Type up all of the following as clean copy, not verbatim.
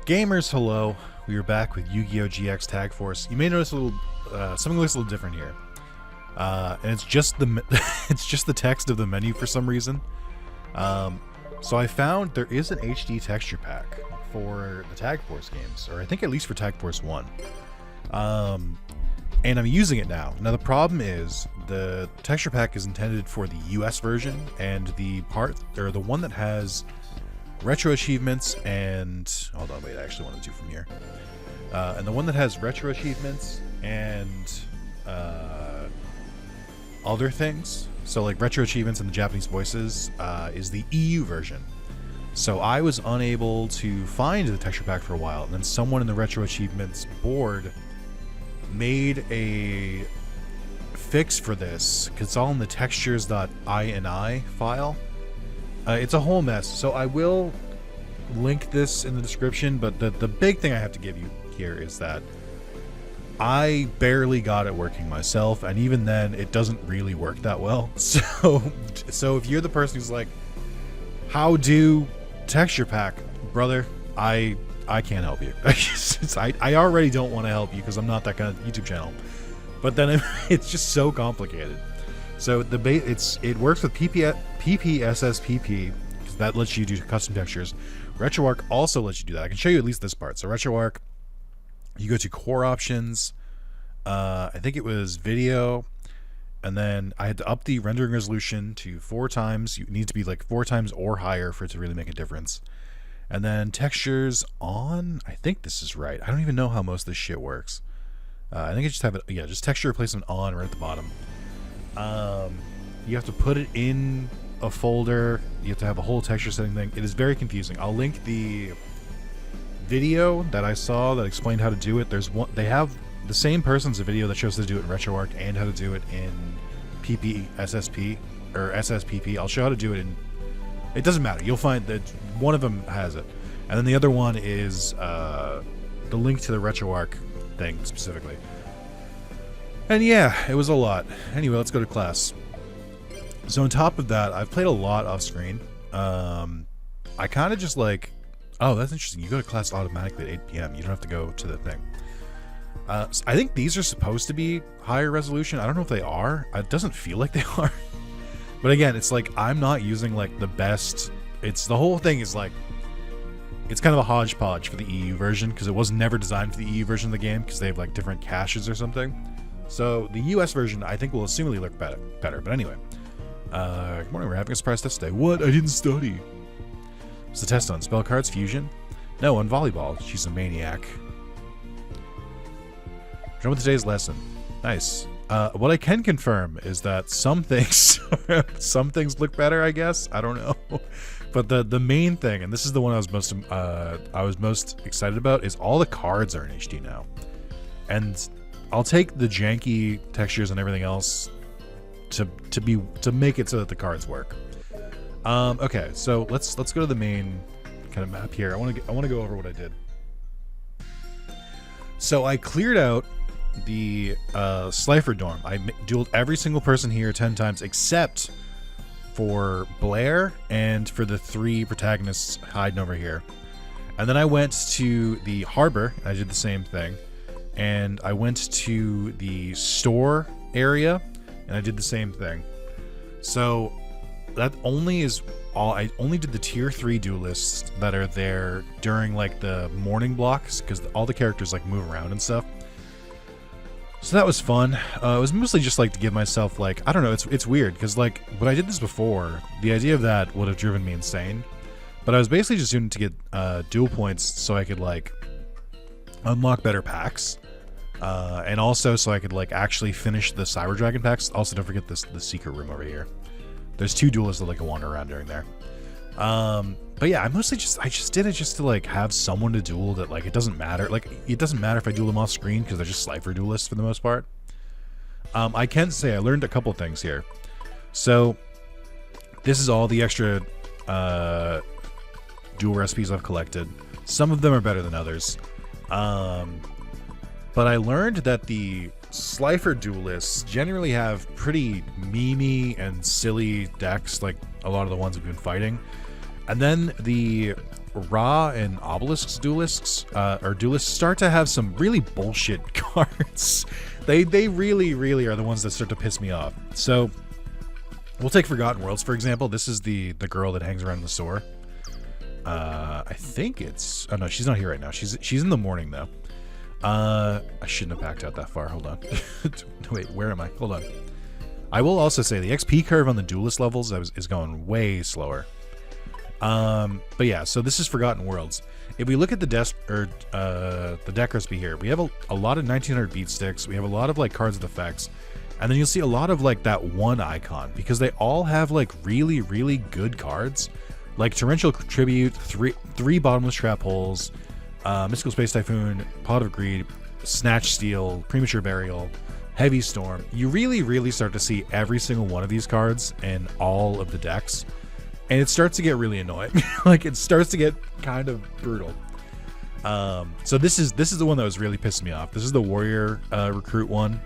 Gamers, hello. We are back with Yu-Gi-Oh! GX Tag Force. You may notice a little something looks a little different here, and it's just the it's just the text of the menu for some reason. So I found there is an HD texture pack for the Tag Force games, or I think at least for Tag Force 1. And I'm using it now. Now the problem is the texture pack is intended for the US version, and the one that has retro achievements and hold on, wait, I actually want to do from here. And the one that has retro achievements and other things, so like retro achievements and the Japanese voices, is the EU version. So I was unable to find the texture pack for a while, and then someone in the retro achievements board made a fix for this because it's all in the textures.ini file. It's a whole mess, so I will link this in the description, but the big thing I have to give you here is that I barely got it working myself, and even then it doesn't really work that well. So if you're the person who's like, how do texture pack, brother, I can't help you. I already don't want to help you because I'm not that kind of YouTube channel, but then it's just so complicated. So it works with PPSSPP because that lets you do custom textures. RetroArch also lets you do that. I can show you at least this part. So RetroArch, you go to core options. I think it was video, and then I had to up the rendering resolution to 4 times. You need to be like 4 times or higher for it to really make a difference. And then textures on. I think this is right. I don't even know how most of this shit works. I think I just have it. Yeah, just texture replacement on right at the bottom. You have to put it in a folder. You have to have a whole texture setting thing. It is very confusing. I'll link the video that I saw that explained how to do it. There's one. They have the same person's a video that shows how to do it in RetroArch and how to do it in PPSSP or SSPP. I'll show how to do it in. It doesn't matter. You'll find that one of them has it, and then the other one is the link to the RetroArch thing specifically. And yeah, it was a lot. Anyway, let's go to class. So on top of that, I've played a lot off screen. I kind of just like, oh, that's interesting. You go to class automatically at 8 p.m. You don't have to go to the thing. So I think these are supposed to be higher resolution. I don't know if they are. It doesn't feel like they are. But again, it's like I'm not using like the best. It's the whole thing is like, it's kind of a hodgepodge for the EU version because it was never designed for the EU version of the game because they have like different caches or something. So the US version, I think, will assumedly look better. But anyway, good morning. We're having a surprise test today. What? I didn't study. What's the test on? Spell cards, fusion? No, on volleyball. She's a maniac. Done with today's lesson. Nice. What I can confirm is that some things look better, I guess. I don't know. But the main thing, and this is the one I was most excited about, is all the cards are in HD now. And I'll take the janky textures and everything else to make it so that the cards work. Okay, so let's go to the main kind of map here. I want to go over what I did. So I cleared out the Slifer dorm. I dueled every single person here 10 times except for Blair and for the 3 protagonists hiding over here. And then I went to the harbor. I did the same thing. And I went to the store area and I did the same thing. So that only is all. I only did the tier 3 duelists that are there during like the morning blocks because all the characters like move around and stuff. So that was fun. It was mostly just like to give myself like, I don't know, it's weird because like when I did this before, the idea of that would have driven me insane. But I was basically just doing it to get duel points so I could like unlock better packs. And also so I could like actually finish the Cyber Dragon packs. Also, don't forget the secret room over here. There's 2 duelists that like wander around during there. But yeah, I just did it just to like have someone to duel that like it doesn't matter. Like it doesn't matter if I duel them off screen because they're just Slifer duelists for the most part. I can say I learned a couple things here. So this is all the extra duel recipes I've collected. Some of them are better than others. But I learned that the Slifer duelists generally have pretty memey and silly decks, like a lot of the ones we've been fighting. And then the Ra and Obelisk's duelists, or duelists, start to have some really bullshit cards. They really, really are the ones that start to piss me off. So we'll take Forgotten Worlds, for example. This is the girl that hangs around in the store. I think it's... Oh, no, she's not here right now. She's in the morning, though. I shouldn't have backed out that far. Hold on. Wait, where am I? Hold on. I will also say the XP curve on the duelist levels is going way slower. But yeah, so this is Forgotten Worlds. If we look at the deck recipe here, we have a lot of 1900 beat sticks. We have a lot of like cards with effects. And then you'll see a lot of like that one icon, because they all have like really, really good cards. Like Torrential Tribute, three Bottomless Trap Holes, Mystical Space Typhoon, Pot of Greed, Snatch Steal, Premature Burial, Heavy Storm. You really, really start to see every single one of these cards in all of the decks. And it starts to get really annoying. Like, it starts to get kind of brutal. So this is the one that was really pissing me off. This is the Warrior Recruit one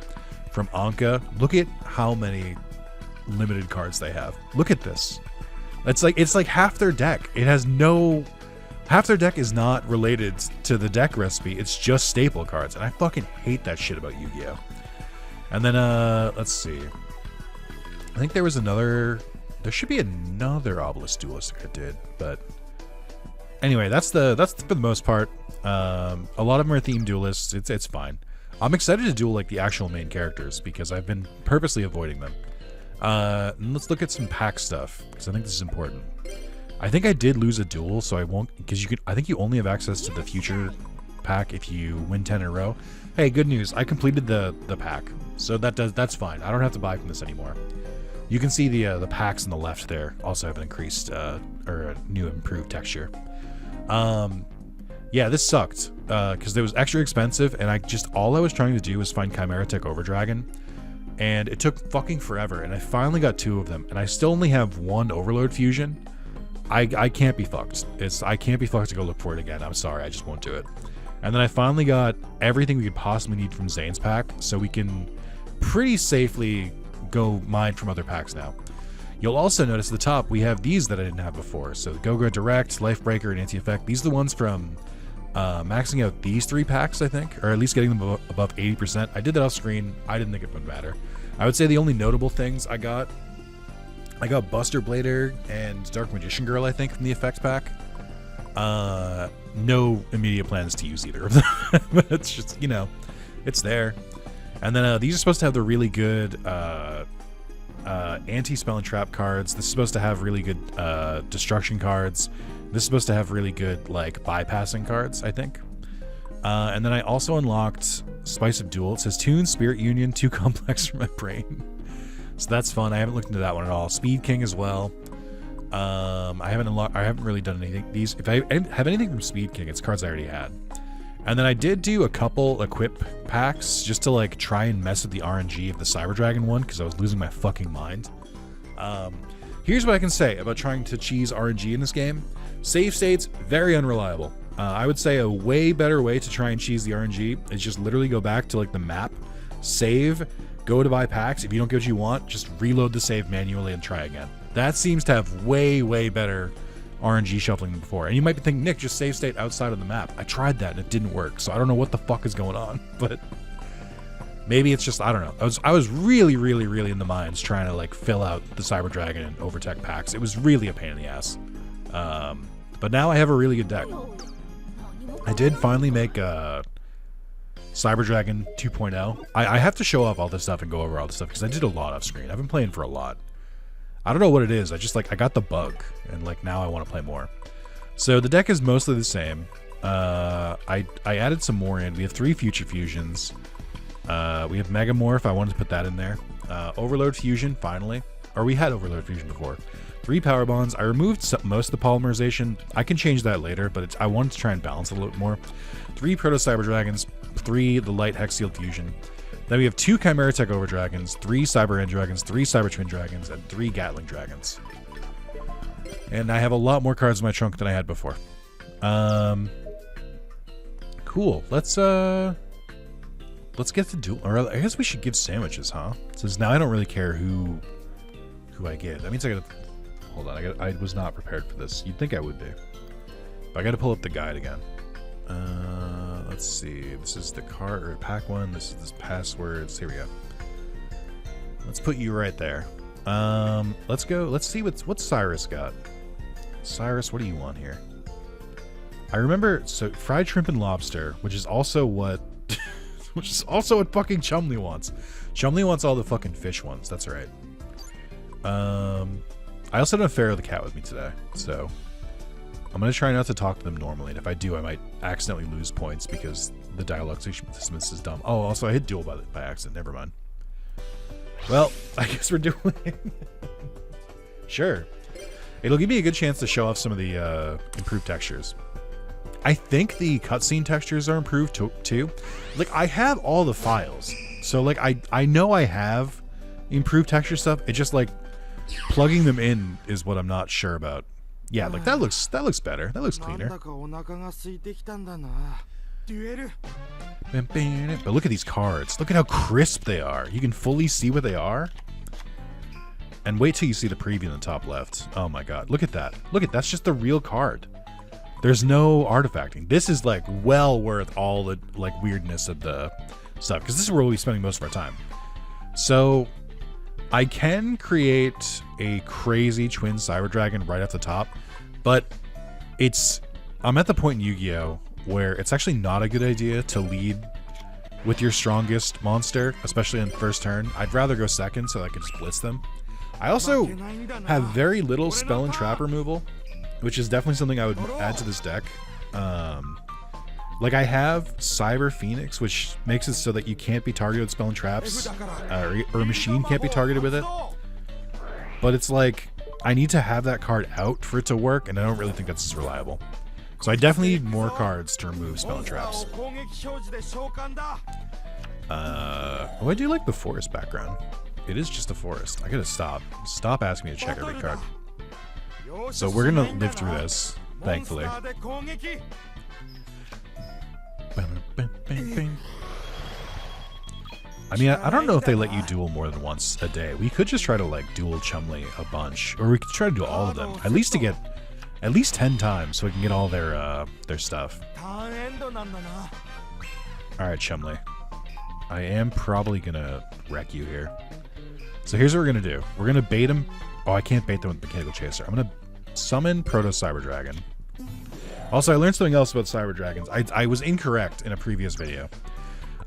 from Anka. Look at how many limited cards they have. Look at this. It's like half their deck. It has no... Half their deck is not related to the deck recipe. It's just staple cards. And I fucking hate that shit about Yu-Gi-Oh! And then, let's see. I think there was another... There should be another Obelisk Duelist I did, but... Anyway, that's for the most part. A lot of them are themed duelists. It's fine. I'm excited to duel, like, the actual main characters, because I've been purposely avoiding them. And let's look at some pack stuff, because I think this is important. I think I did lose a duel, so I won't... Because I think you only have access to the future pack if you win 10 in a row. Hey, good news. I completed the pack. So that's fine. I don't have to buy from this anymore. You can see the packs on the left there also have an increased or a new improved texture. Yeah, this sucked because it was extra expensive, and all I was trying to do was find Chimera Tech Overdragon, and it took fucking forever. And I finally got 2 of them, and I still only have 1 Overload Fusion. I can't be fucked. I can't be fucked to go look for it again. I'm sorry, I just won't do it. And then I finally got everything we could possibly need from Zane's pack, so we can pretty safely go mine from other packs now. You'll also notice at the top we have these that I didn't have before. So Go-Go Direct, Lifebreaker, and Anti-Effect. These are the ones from maxing out these 3 packs, I think, or at least getting them above 80%. I did that off screen. I didn't think it would matter. I would say the only notable things I got Buster Blader and Dark Magician Girl, I think, from the Effect pack. No immediate plans to use either of them. But it's just, you know, it's there. And then these are supposed to have the really good anti-spell and trap cards. This is supposed to have really good destruction cards. This is supposed to have really good, like, bypassing cards, I think. And then I also unlocked Spice of Duel. It says Toon, Spirit Union, too complex for my brain. So that's fun. I haven't looked into that one at all. Speed King as well. I haven't really done anything. If I have anything from Speed King, it's cards I already had. And then I did do a couple equip packs just to like try and mess with the RNG of the Cyber Dragon one, because I was losing my fucking mind. Here's what I can say about trying to cheese RNG in this game. Save states, very unreliable. I would say a way better way to try and cheese the RNG is just literally go back to like the map, save, go to buy packs. If you don't get what you want, just reload the save manually and try again. That seems to have way, way better RNG shuffling than before. And you might be thinking, Nick, just save state outside of the map. I tried that and it didn't work, so I don't know what the fuck is going on. But maybe it's just, I don't know. I was really, really, really in the mines trying to like fill out the Cyber Dragon and Overtech packs. It was really a pain in the ass. But now I have a really good deck. I did finally make Cyber Dragon 2.0. I have to show off all this stuff and go over all this stuff because I did a lot off screen. I've been playing for a lot. I don't know what it is. I just like, I got the bug and like now I want to play more. So the deck is mostly the same. I added some more in. We have 3 Future Fusions. We have Megamorph. I wanted to put that in there. Overload Fusion, finally. Or we had Overload Fusion before. 3 Power Bonds. I removed most of the polymerization. I can change that later, but I wanted to try and balance it a little more. 3 Proto Cyber Dragons. 3 the Light Hexsteel Fusion. Then we have 2 Chimera Tech Over Dragons, 3 Cyber End Dragons, 3 Cyber Twin Dragons, and 3 Gatling Dragons. And I have a lot more cards in my trunk than I had before. Cool. Let's get to duel. Or I guess we should give sandwiches, huh? Since now I don't really care who I get. That means I gotta... Hold on. I was not prepared for this. You'd think I would be. I got to pull up the guide again. Let's see. This is the card or pack one. This is this passwords. Here we go. Let's put you right there. Let's go. Let's see what Cyrus got. Cyrus, what do you want here? I remember fried shrimp and lobster, which is also what fucking Chumley wants. Chumley wants all the fucking fish ones. That's right. I also had an affair with the cat with me today, so I'm gonna try not to talk to them normally, and if I do, I might accidentally lose points because the dialogue system is dumb. Oh, also I hit duel by accident. Never mind. Well, I guess we're dueling. Sure. It'll give me a good chance to show off some of the improved textures. I think the cutscene textures are improved too. Like, I have all the files, so like I know I have improved texture stuff. It's just like plugging them in is what I'm not sure about. Yeah, like that looks better. That looks cleaner. But look at these cards. Look at how crisp they are. You can fully see what they are. And wait till you see the preview in the top left. Oh my god, look at that. That's just the real card. There's no artifacting. This is like well worth all the like weirdness of the stuff, because this is where we'll be spending most of our time. So I can create a crazy twin Cyber Dragon right off the top, but I'm at the point in Yu-Gi-Oh! Where it's actually not a good idea to lead with your strongest monster, especially on first turn. I'd rather go second so I can just blitz them. I also have very little spell and trap removal, which is definitely something I would add to this deck. Like I have Cyber Phoenix, which makes it so that you can't be targeted with spell and traps, or a machine can't be targeted with it. But it's like, I need to have that card out for it to work, and I don't really think that's as reliable. So I definitely need more cards to remove spell and traps. Oh, I do like the forest background. It is just a forest. I gotta stop asking me to check every card. So we're gonna live through this, thankfully. I mean, I don't know if they let you duel more than once a day. We could just try to like duel Chumley a bunch, or we could try to do all of them, at least to get at least 10 times, so we can get all their stuff. All right, Chumley. I am probably gonna wreck you here. So here's what we're gonna do. We're gonna bait him. Oh, I can't bait them with Mechanical Chaser. I'm gonna summon Proto Cyber Dragon. Also, I learned something else about Cyber Dragons. I was incorrect in a previous video.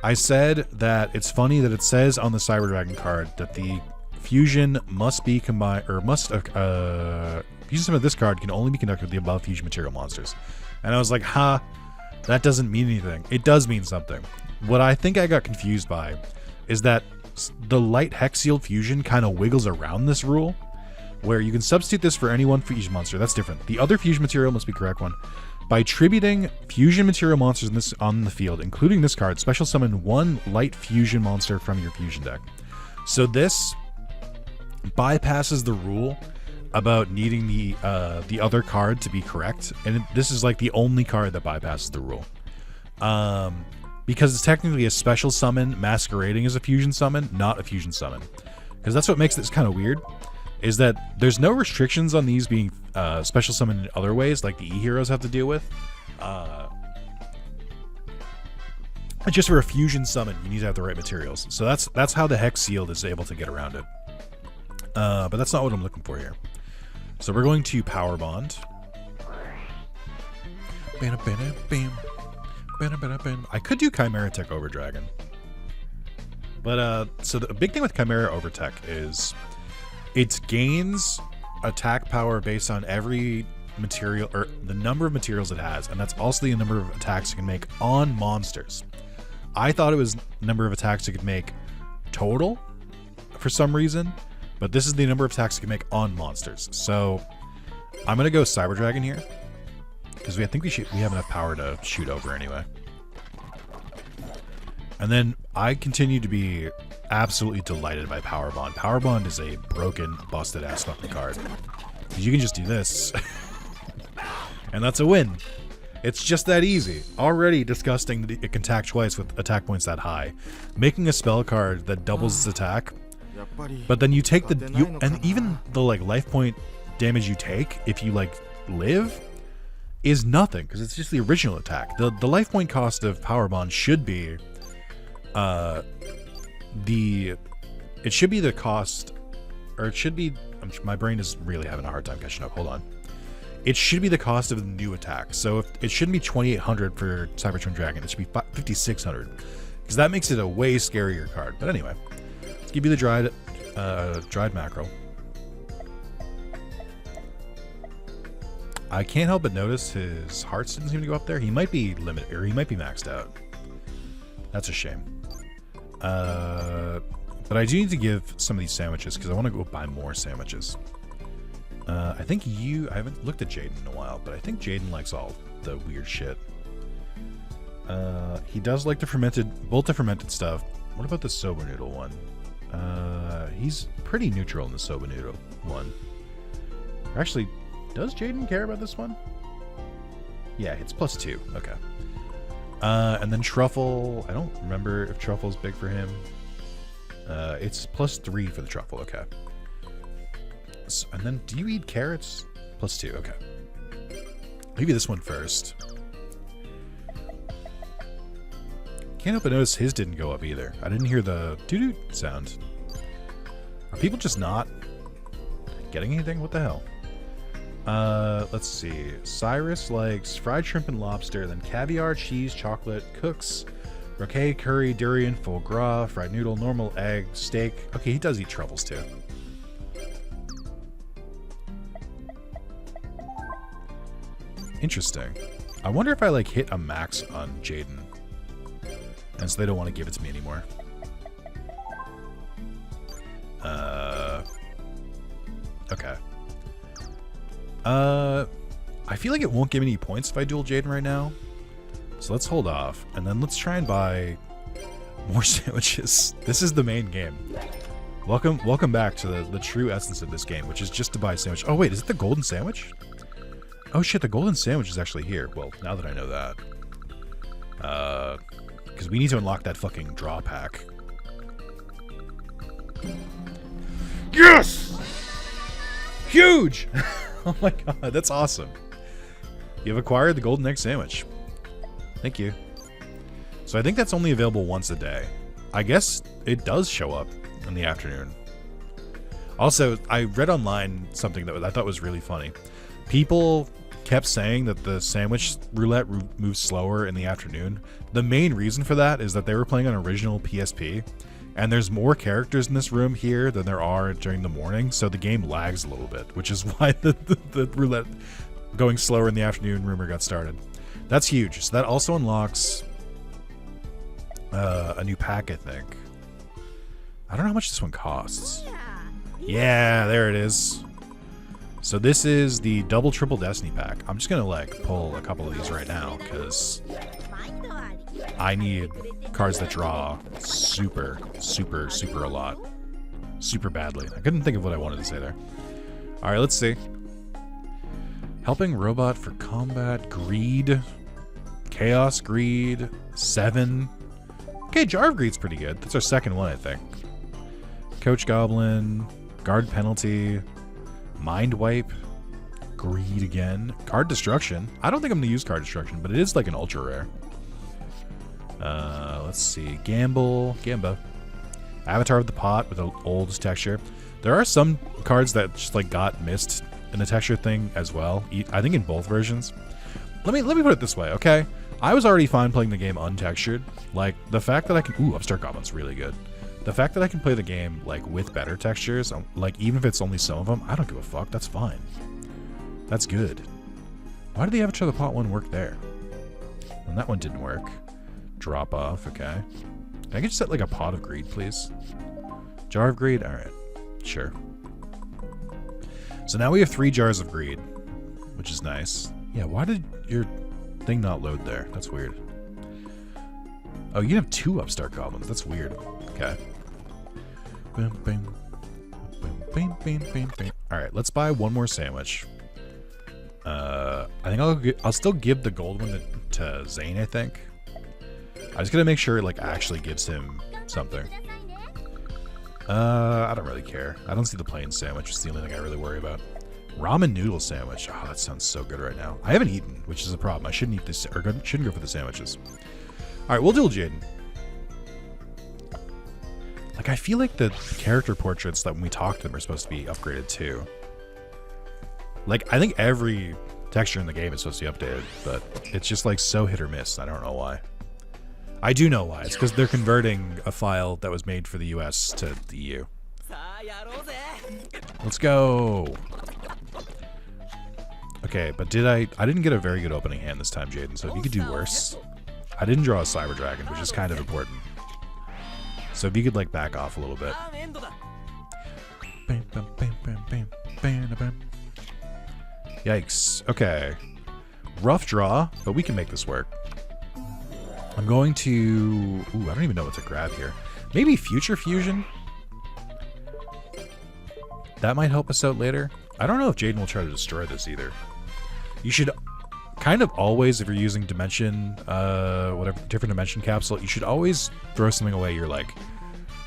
I said that it's funny that it says on the Cyber Dragon card that the fusion must be combined, or fusion of this card can only be conducted with the above fusion material monsters. And I was like, that doesn't mean anything. It does mean something. What I think I got confused by is that the light hex sealed fusion kind of wiggles around this rule, where you can substitute this for any one fusion monster. That's different. The other fusion material must be correct one. By attributing fusion material monsters on the field, including this card, special summon one light fusion monster from your fusion deck. So this bypasses the rule about needing the other card to be correct, and this is like the only card that bypasses the rule, because it's technically a special summon masquerading as a fusion summon, not a fusion summon. Because that's what makes this kind of weird, is that there's no restrictions on these being special summoned in other ways, like the E-Heroes have to deal with. Just for a fusion summon, you need to have the right materials. So that's how the Hex Sealed is able to get around it. But that's not what I'm looking for here. So we're going to Power Bond. I could do Chimera Tech Over Dragon. But so the big thing with Chimera Over Tech is it gains attack power based on every material, or the number of materials it has, and that's also the number of attacks it can make on monsters. I thought it was the number of attacks it could make total for some reason, but this is the number of attacks it can make on monsters. So I'm gonna go Cyber Dragon here because I think we have enough power to shoot over anyway. And then I continue to be absolutely delighted by Power Bond. Power Bond is a broken, busted ass fucking card. You can just do this, and that's a win. It's just that easy. Already disgusting that it can attack twice with attack points that high. Making a spell card that doubles its attack, but then you take and even the like life point damage you take if you like live is nothing because it's just the original attack. The life point cost of Power Bond should be it should be the cost, or it should be, my brain is really having a hard time catching up. Hold on. It should be the cost of the new attack. So if it shouldn't be 2,800 for Cybertron Dragon, it should be 5,600 because that makes it a way scarier card. But anyway, let's give you the dried mackerel. I can't help but notice his hearts didn't seem to go up there. He might be limited, or he might be maxed out. That's a shame. But I do need to give some of these sandwiches because I want to go buy more sandwiches. I think I haven't looked at Jaden in a while, but I think Jaden likes all the weird shit. He does like both the fermented stuff. What about the soba noodle one? He's pretty neutral in the soba noodle one. Actually, does Jaden care about this one? Yeah, it's +2. Okay. And then truffle. I don't remember if truffle's big for him. It's +3 for the truffle. Okay. So, and then, do you eat carrots? +2. Okay. Maybe this one first. Can't help but notice his didn't go up either. I didn't hear the doo-doo sound. Are people just not getting anything? What the hell? Let's see. Cyrus likes fried shrimp and lobster, then caviar, cheese, chocolate, cooks, roquet, curry, durian, foie gras, fried noodle, normal egg, steak. Okay, he does eat truffles too. Interesting. I wonder if I like hit a max on Jaden, and so they don't want to give it to me anymore. Okay. I feel like it won't give me any points if I duel Jaden right now. So let's hold off, and then let's try and buy more sandwiches. This is the main game. Welcome back to the true essence of this game, which is just to buy a sandwich. Oh wait, is it the golden sandwich? Oh shit, the golden sandwich is actually here. Well, now that I know that. Because we need to unlock that fucking draw pack. Yes! Huge! Oh my god, that's awesome. You've acquired the golden egg sandwich. Thank you. So I think that's only available once a day. I guess it does show up in the afternoon. Also, I read online something that I thought was really funny. People kept saying that the sandwich roulette moves slower in the afternoon. The main reason for that is that they were playing on original PSP, and there's more characters in this room here than there are during the morning, so the game lags a little bit, which is why the roulette going slower in the afternoon rumor got started. That's huge. So that also unlocks a new pack, I think. I don't know how much this one costs. Yeah, there it is. So this is the double triple destiny pack. I'm just gonna like pull a couple of these right now because I need cards that draw super a lot, super badly. I couldn't think of what I wanted to say there. All right, let's see. Helping robot for combat, greed, chaos, greed, 7. Okay, Jar of Greed's pretty good. That's our second one, I think. Coach Goblin, guard penalty, mind wipe, greed again, card destruction. I don't think I'm gonna use card destruction, but it is like an ultra rare. Let's see, Gamba, Avatar of the Pot with an old texture. There are some cards that just like got missed in the texture thing as well. I think in both versions. Let me put it this way, okay? I was already fine playing the game untextured. Like the fact that I can, Upstart Goblin's really good. The fact that I can play the game like with better textures, like even if it's only some of them, I don't give a fuck. That's fine. That's good. Why did the Avatar of the Pot one work there? And that one didn't work. Drop off, okay. Can I just set like a pot of greed, please? Jar of greed? Alright. Sure. So now we have 3 jars of greed, which is nice. Yeah, why did your thing not load there? That's weird. Oh, you can have 2 Upstart Goblins. That's weird. Okay. Alright, let's buy one more sandwich. I think I'll still give the gold one to Zane, I think. I just gotta make sure it like actually gives him something. I don't really care. I don't see the plain sandwich. It's the only thing I really worry about. Ramen noodle sandwich. Oh, that sounds so good right now. I haven't eaten, which is a problem. I shouldn't eat this, or shouldn't go for the sandwiches. All right, we'll duel Jaden. Like, I feel like the character portraits that when we talk to them are supposed to be upgraded too. Like, I think every texture in the game is supposed to be updated, but it's just like so hit or miss. I don't know why. I do know why. It's because they're converting a file that was made for the US to the EU. Let's go. Okay, but I didn't get a very good opening hand this time, Jaden, so if you could do worse. I didn't draw a Cyber Dragon, which is kind of important. So if you could, like, back off a little bit. Yikes. Okay. Rough draw, but we can make this work. I'm going to... Ooh, I don't even know what to grab here. Maybe Future Fusion? That might help us out later. I don't know if Jaden will try to destroy this either. You should kind of always, if you're using dimension, whatever, different dimension capsule, you should always throw something away you're like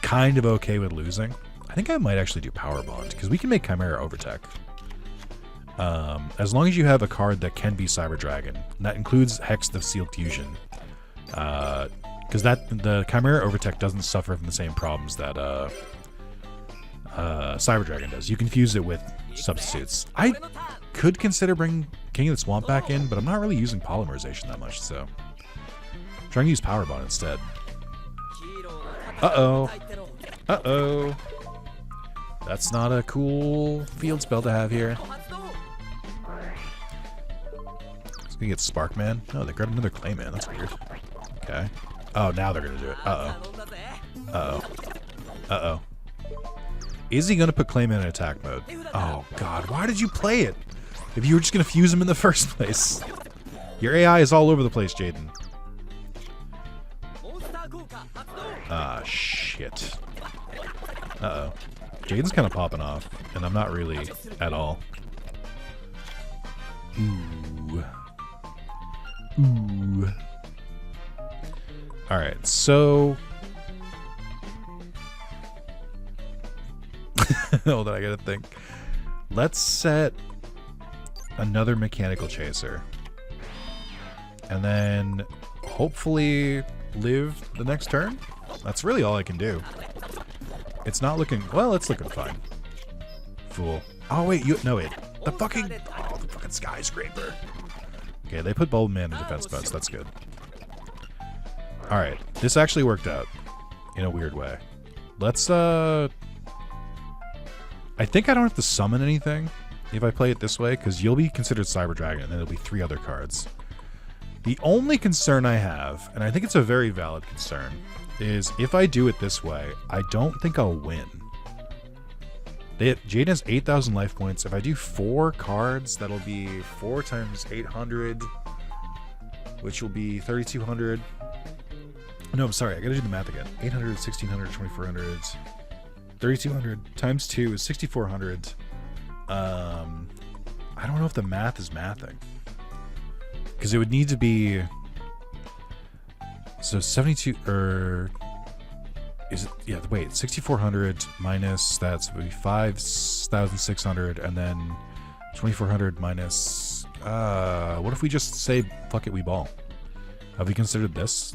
kind of okay with losing. I think I might actually do Power Bond because we can make Chimera Overtech. As long as you have a card that can be Cyber Dragon, and that includes Hex the Sealed Fusion. Because the Chimera Overtech doesn't suffer from the same problems that Cyber Dragon does. You can fuse it with substitutes. I could consider bringing King of the Swamp back in, but I'm not really using polymerization that much, so I'm trying to use Power Bond instead. Uh-oh. Uh-oh. That's not a cool field spell to have here. It's gonna get Sparkman. Oh, they got another Clayman. That's weird. Okay. Oh, now they're gonna do it. Uh-oh. Uh-oh. Uh-oh. Is he gonna put Clayman in attack mode? Oh, God. Why did you play it? If you were just gonna fuse him in the first place. Your AI is all over the place, Jaden. Ah, shit. Uh-oh. Jaden's kind of popping off, and I'm not really at all. Ooh. Ooh. Alright, so... Hold on, I gotta think. Let's set another Mechanical Chaser. And then hopefully live the next turn? That's really all I can do. It's not looking... Well, it's looking fine. Fool. Oh, wait, no, wait. The fucking skyscraper. Okay, they put Bulb Man in defense modes. That's good. Alright, this actually worked out. In a weird way. Let's, I think I don't have to summon anything if I play it this way, because you'll be considered Cyber Dragon, and then there'll be 3 other cards. The only concern I have, and I think it's a very valid concern, is if I do it this way, I don't think I'll win. Jaden has 8,000 life points. If I do 4 cards, that'll be 4 times 800, which will be 3,200. No, I'm sorry, I gotta do the math again. 800, 1,600, 2,400, 3,200 times 2 is 6,400. I don't know if the math is mathing. Because it would need to be... So 72, or... Is it, yeah, wait, 6,400 minus that would be 5,600, and then 2,400 minus... what if we just say, fuck it, we ball? Have we considered this?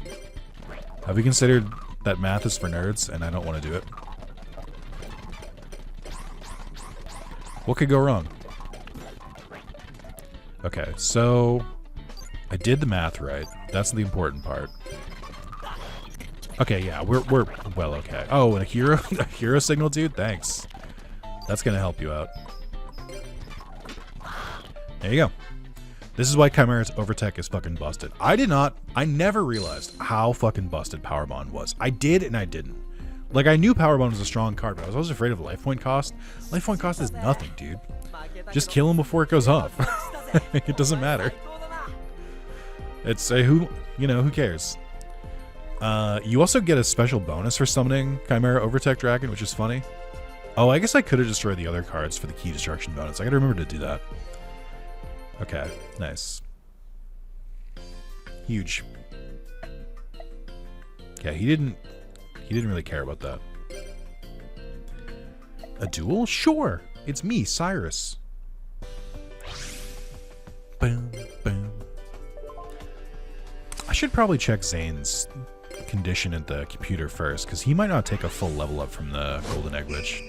Have we considered that math is for nerds, and I don't want to do it? What could go wrong? Okay, so... I did the math right. That's the important part. Okay, yeah, we're well okay. Oh, and a hero signal, dude? Thanks. That's gonna help you out. There you go. This is why Chimera's Overtech is fucking busted. I never realized how fucking busted Power Bond was. I did and I didn't. Like, I knew Power Bond was a strong card, but I was always afraid of life point cost. Life point cost is nothing, dude. Just kill him before it goes off. It doesn't matter. It's a who cares? You also get a special bonus for summoning Chimera Overtech Dragon, which is funny. Oh, I guess I could have destroyed the other cards for the key destruction bonus. I gotta remember to do that. Okay, nice. Huge. Yeah, he didn't really care about that. A duel? Sure. It's me, Cyrus. should probably check Zane's condition at the computer first, because he might not take a full level up from the golden egg witch.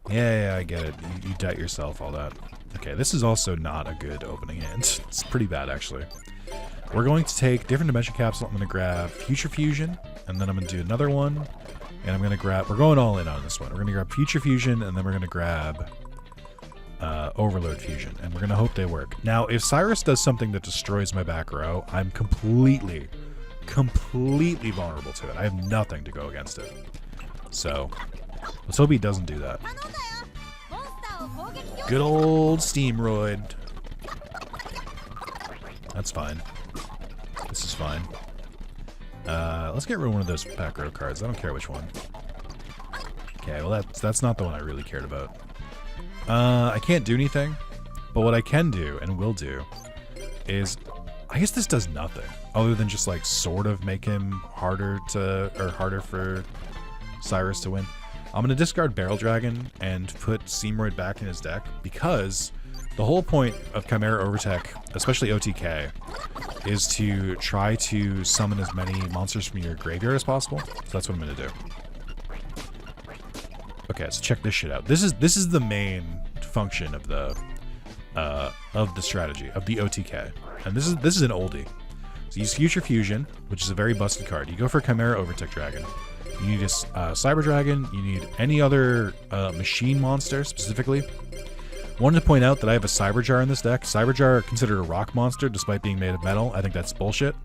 Yeah, I get it. You doubt yourself, all that. Okay, this is also not a good opening hand. It's pretty bad, actually. We're going to take different dimension capsule. I'm going to grab Future Fusion, and then I'm going to do another one. And I'm going to grab... We're going all in on this one. We're going to grab Future Fusion, and then we're going to grab Overload Fusion. And we're going to hope they work. Now, if Cyrus does something that destroys my back row, I'm completely vulnerable to it. I have nothing to go against it. So, let's hope he doesn't do that. Good old Steamroid. That's fine. This is fine. Let's get rid of one of those back row cards. I don't care which one. Okay, well that's not the one I really cared about. I can't do anything, but what I can do and will do is, I guess this does nothing other than just like sort of make him harder for Cyrus to win. I'm gonna discard Barrel Dragon and put Steamroid back in his deck, because the whole point of Chimera Overtech, especially OTK, is to try to summon as many monsters from your graveyard as possible. So that's what I'm gonna do. Okay, so check this shit out. This is the main function of the strategy of the OTK, and this is an oldie. So you use Future Fusion, which is a very busted card. You go for Chimera Overtech Dragon. You need a Cyber Dragon. You need any other machine monster specifically. Wanted to point out that I have a Cyber Jar in this deck. Cyber Jar are considered a rock monster despite being made of metal. I think that's bullshit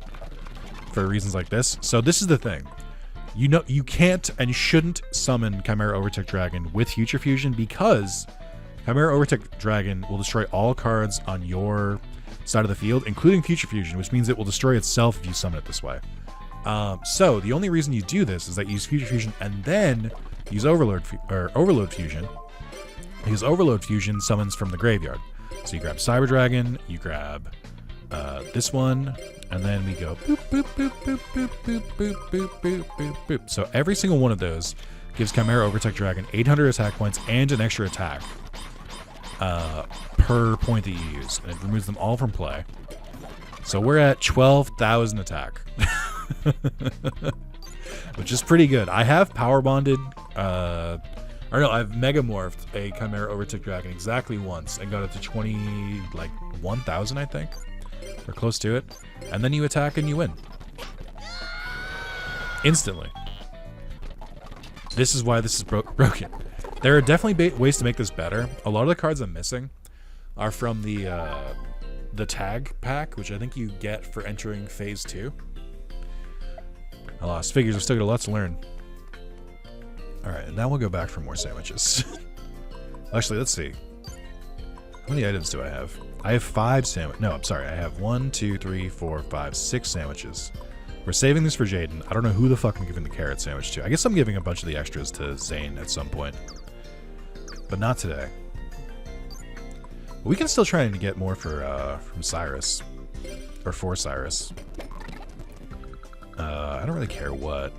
for reasons like this. So this is the thing. You know, you can't and shouldn't summon Chimera Overtech Dragon with Future Fusion, because Chimera Overtech Dragon will destroy all cards on your side of the field, including Future Fusion, which means it will destroy itself if you summon it this way. So the only reason you do this is that you use Future Fusion and then use Overload Fusion, because Overload Fusion summons from the graveyard. So you grab Cyber Dragon, you grab this one, and then we go boop, boop, boop, boop, boop, boop, boop, boop, boop, boop, boop. So every single one of those gives Chimera Overtech Dragon 800 attack points and an extra attack per point that you use, and it removes them all from play. So we're at 12,000 attack. Which is pretty good. I have power bonded, or no, I've megamorphed a Chimera Overtech Dragon exactly once and got it to 1,000, I think, or close to it. And then you attack and you win instantly. This is why this is broken. There are definitely ways to make this better. A lot of the cards I'm missing are from the tag pack, which I think you get for entering phase 2. I lost. Figures, I've still got a lot to learn. Alright, now we'll go back for more sandwiches. Actually, let's see. How many items do I have? I have 5 sandwiches. No, I'm sorry. I have 1, 2, 3, 4, 5, 6 sandwiches. We're saving this for Jaden. I don't know who the fuck I'm giving the carrot sandwich to. I guess I'm giving a bunch of the extras to Zane at some point. But not today. We can still try and get more from Cyrus. Or for Cyrus. I don't really care what.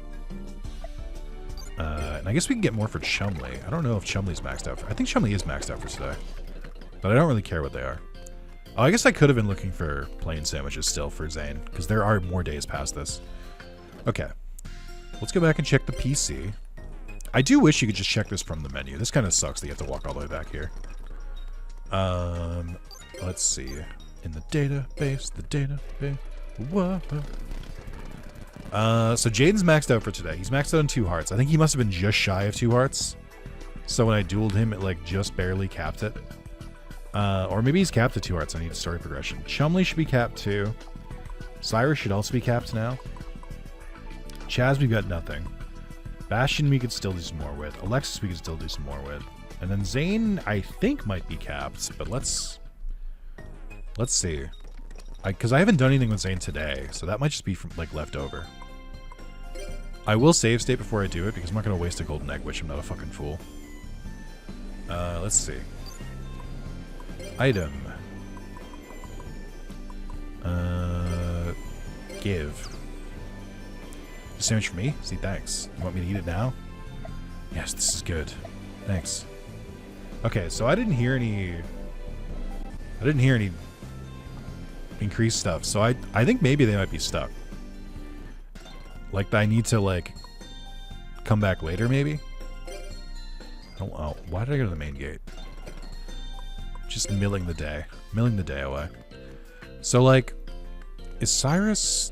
And I guess we can get more for Chumley. I don't know if Chumley's maxed out. I think Chumley is maxed out for today. But I don't really care what they are. Oh, I guess I could have been looking for plain sandwiches still for Zane, because there are more days past this. Okay. Let's go back and check the PC. I do wish you could just check this from the menu. This kind of sucks that you have to walk all the way back here. Let's see. In the database, Whoa. So Jaden's maxed out for today. He's maxed out on 2 hearts. I think he must have been just shy of 2 hearts. So when I dueled him, it like just barely capped it. Or maybe he's capped at 2 hearts. I need a story progression. Chumley should be capped too. Cyrus should also be capped now. Chaz, we've got nothing. Bastion we could still do some more with. Alexis we could still do some more with. And then Zane, I think, might be capped. But let's see. Because I haven't done anything with Zane today, so that might just be from like leftover. I will save state before I do it, because I'm not going to waste a golden egg, which I'm not a fucking fool. Let's see. Item. Give. A sandwich for me? See, thanks. You want me to eat it now? Yes, this is good. Thanks. Okay, so I didn't hear any I didn't hear any increased stuff, so I think maybe they might be stuck. Like, I need to, like, come back later, maybe? Oh, why did I go to the main gate? Just milling the day. Milling the day away. So, like, is Cyrus...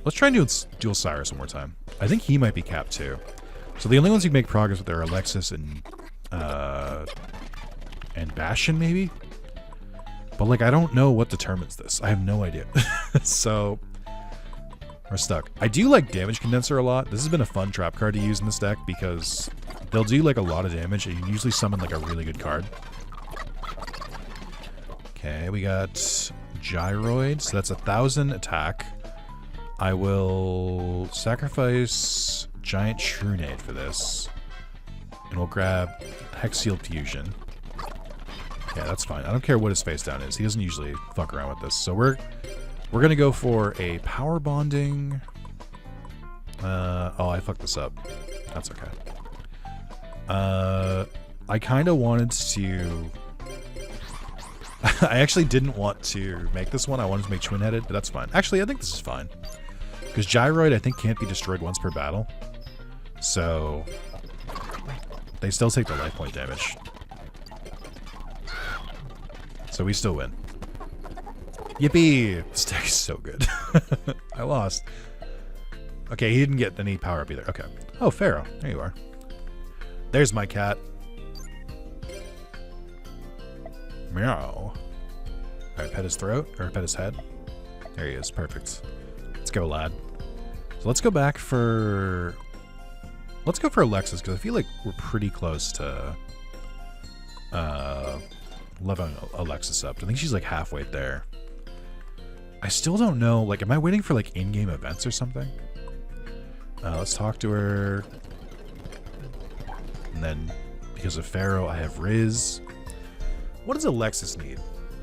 Let's try and duel Cyrus one more time. I think he might be capped, too. So the only ones who make progress with are Alexis and Bastion, maybe? But, like, I don't know what determines this. I have no idea. So... We're stuck. I do like Damage Condenser a lot. This has been a fun trap card to use in this deck because they'll do like a lot of damage and you can usually summon like a really good card. Okay, we got Gyroid, so that's 1,000 attack. I will sacrifice Giant Shrunade for this. And we'll grab Hexial Fusion. Yeah, that's fine. I don't care what his face down is. He doesn't usually fuck around with this. So we're going to go for a Power Bonding. Oh, I fucked this up. That's okay. I kind of wanted to... I actually didn't want to make this one. I wanted to make Twin-Headed, but that's fine. Actually, I think this is fine. Because Gyroid, I think, can't be destroyed once per battle. So... they still take the life point damage. So we still win. Yippee! This deck is so good. I lost. Okay, he didn't get any power up either. Okay. Oh, Pharaoh. There you are. There's my cat. Meow. Alright, pet his throat, or pet his head. There he is. Perfect. Let's go, lad. So let's go back for... Let's go for Alexis, because I feel like we're pretty close to... leveling Alexis up. I think she's like halfway there. I still don't know, like, am I waiting for like in-game events or something? Let's talk to her. And then, because of Pharaoh, I have Riz. What does Alexis need?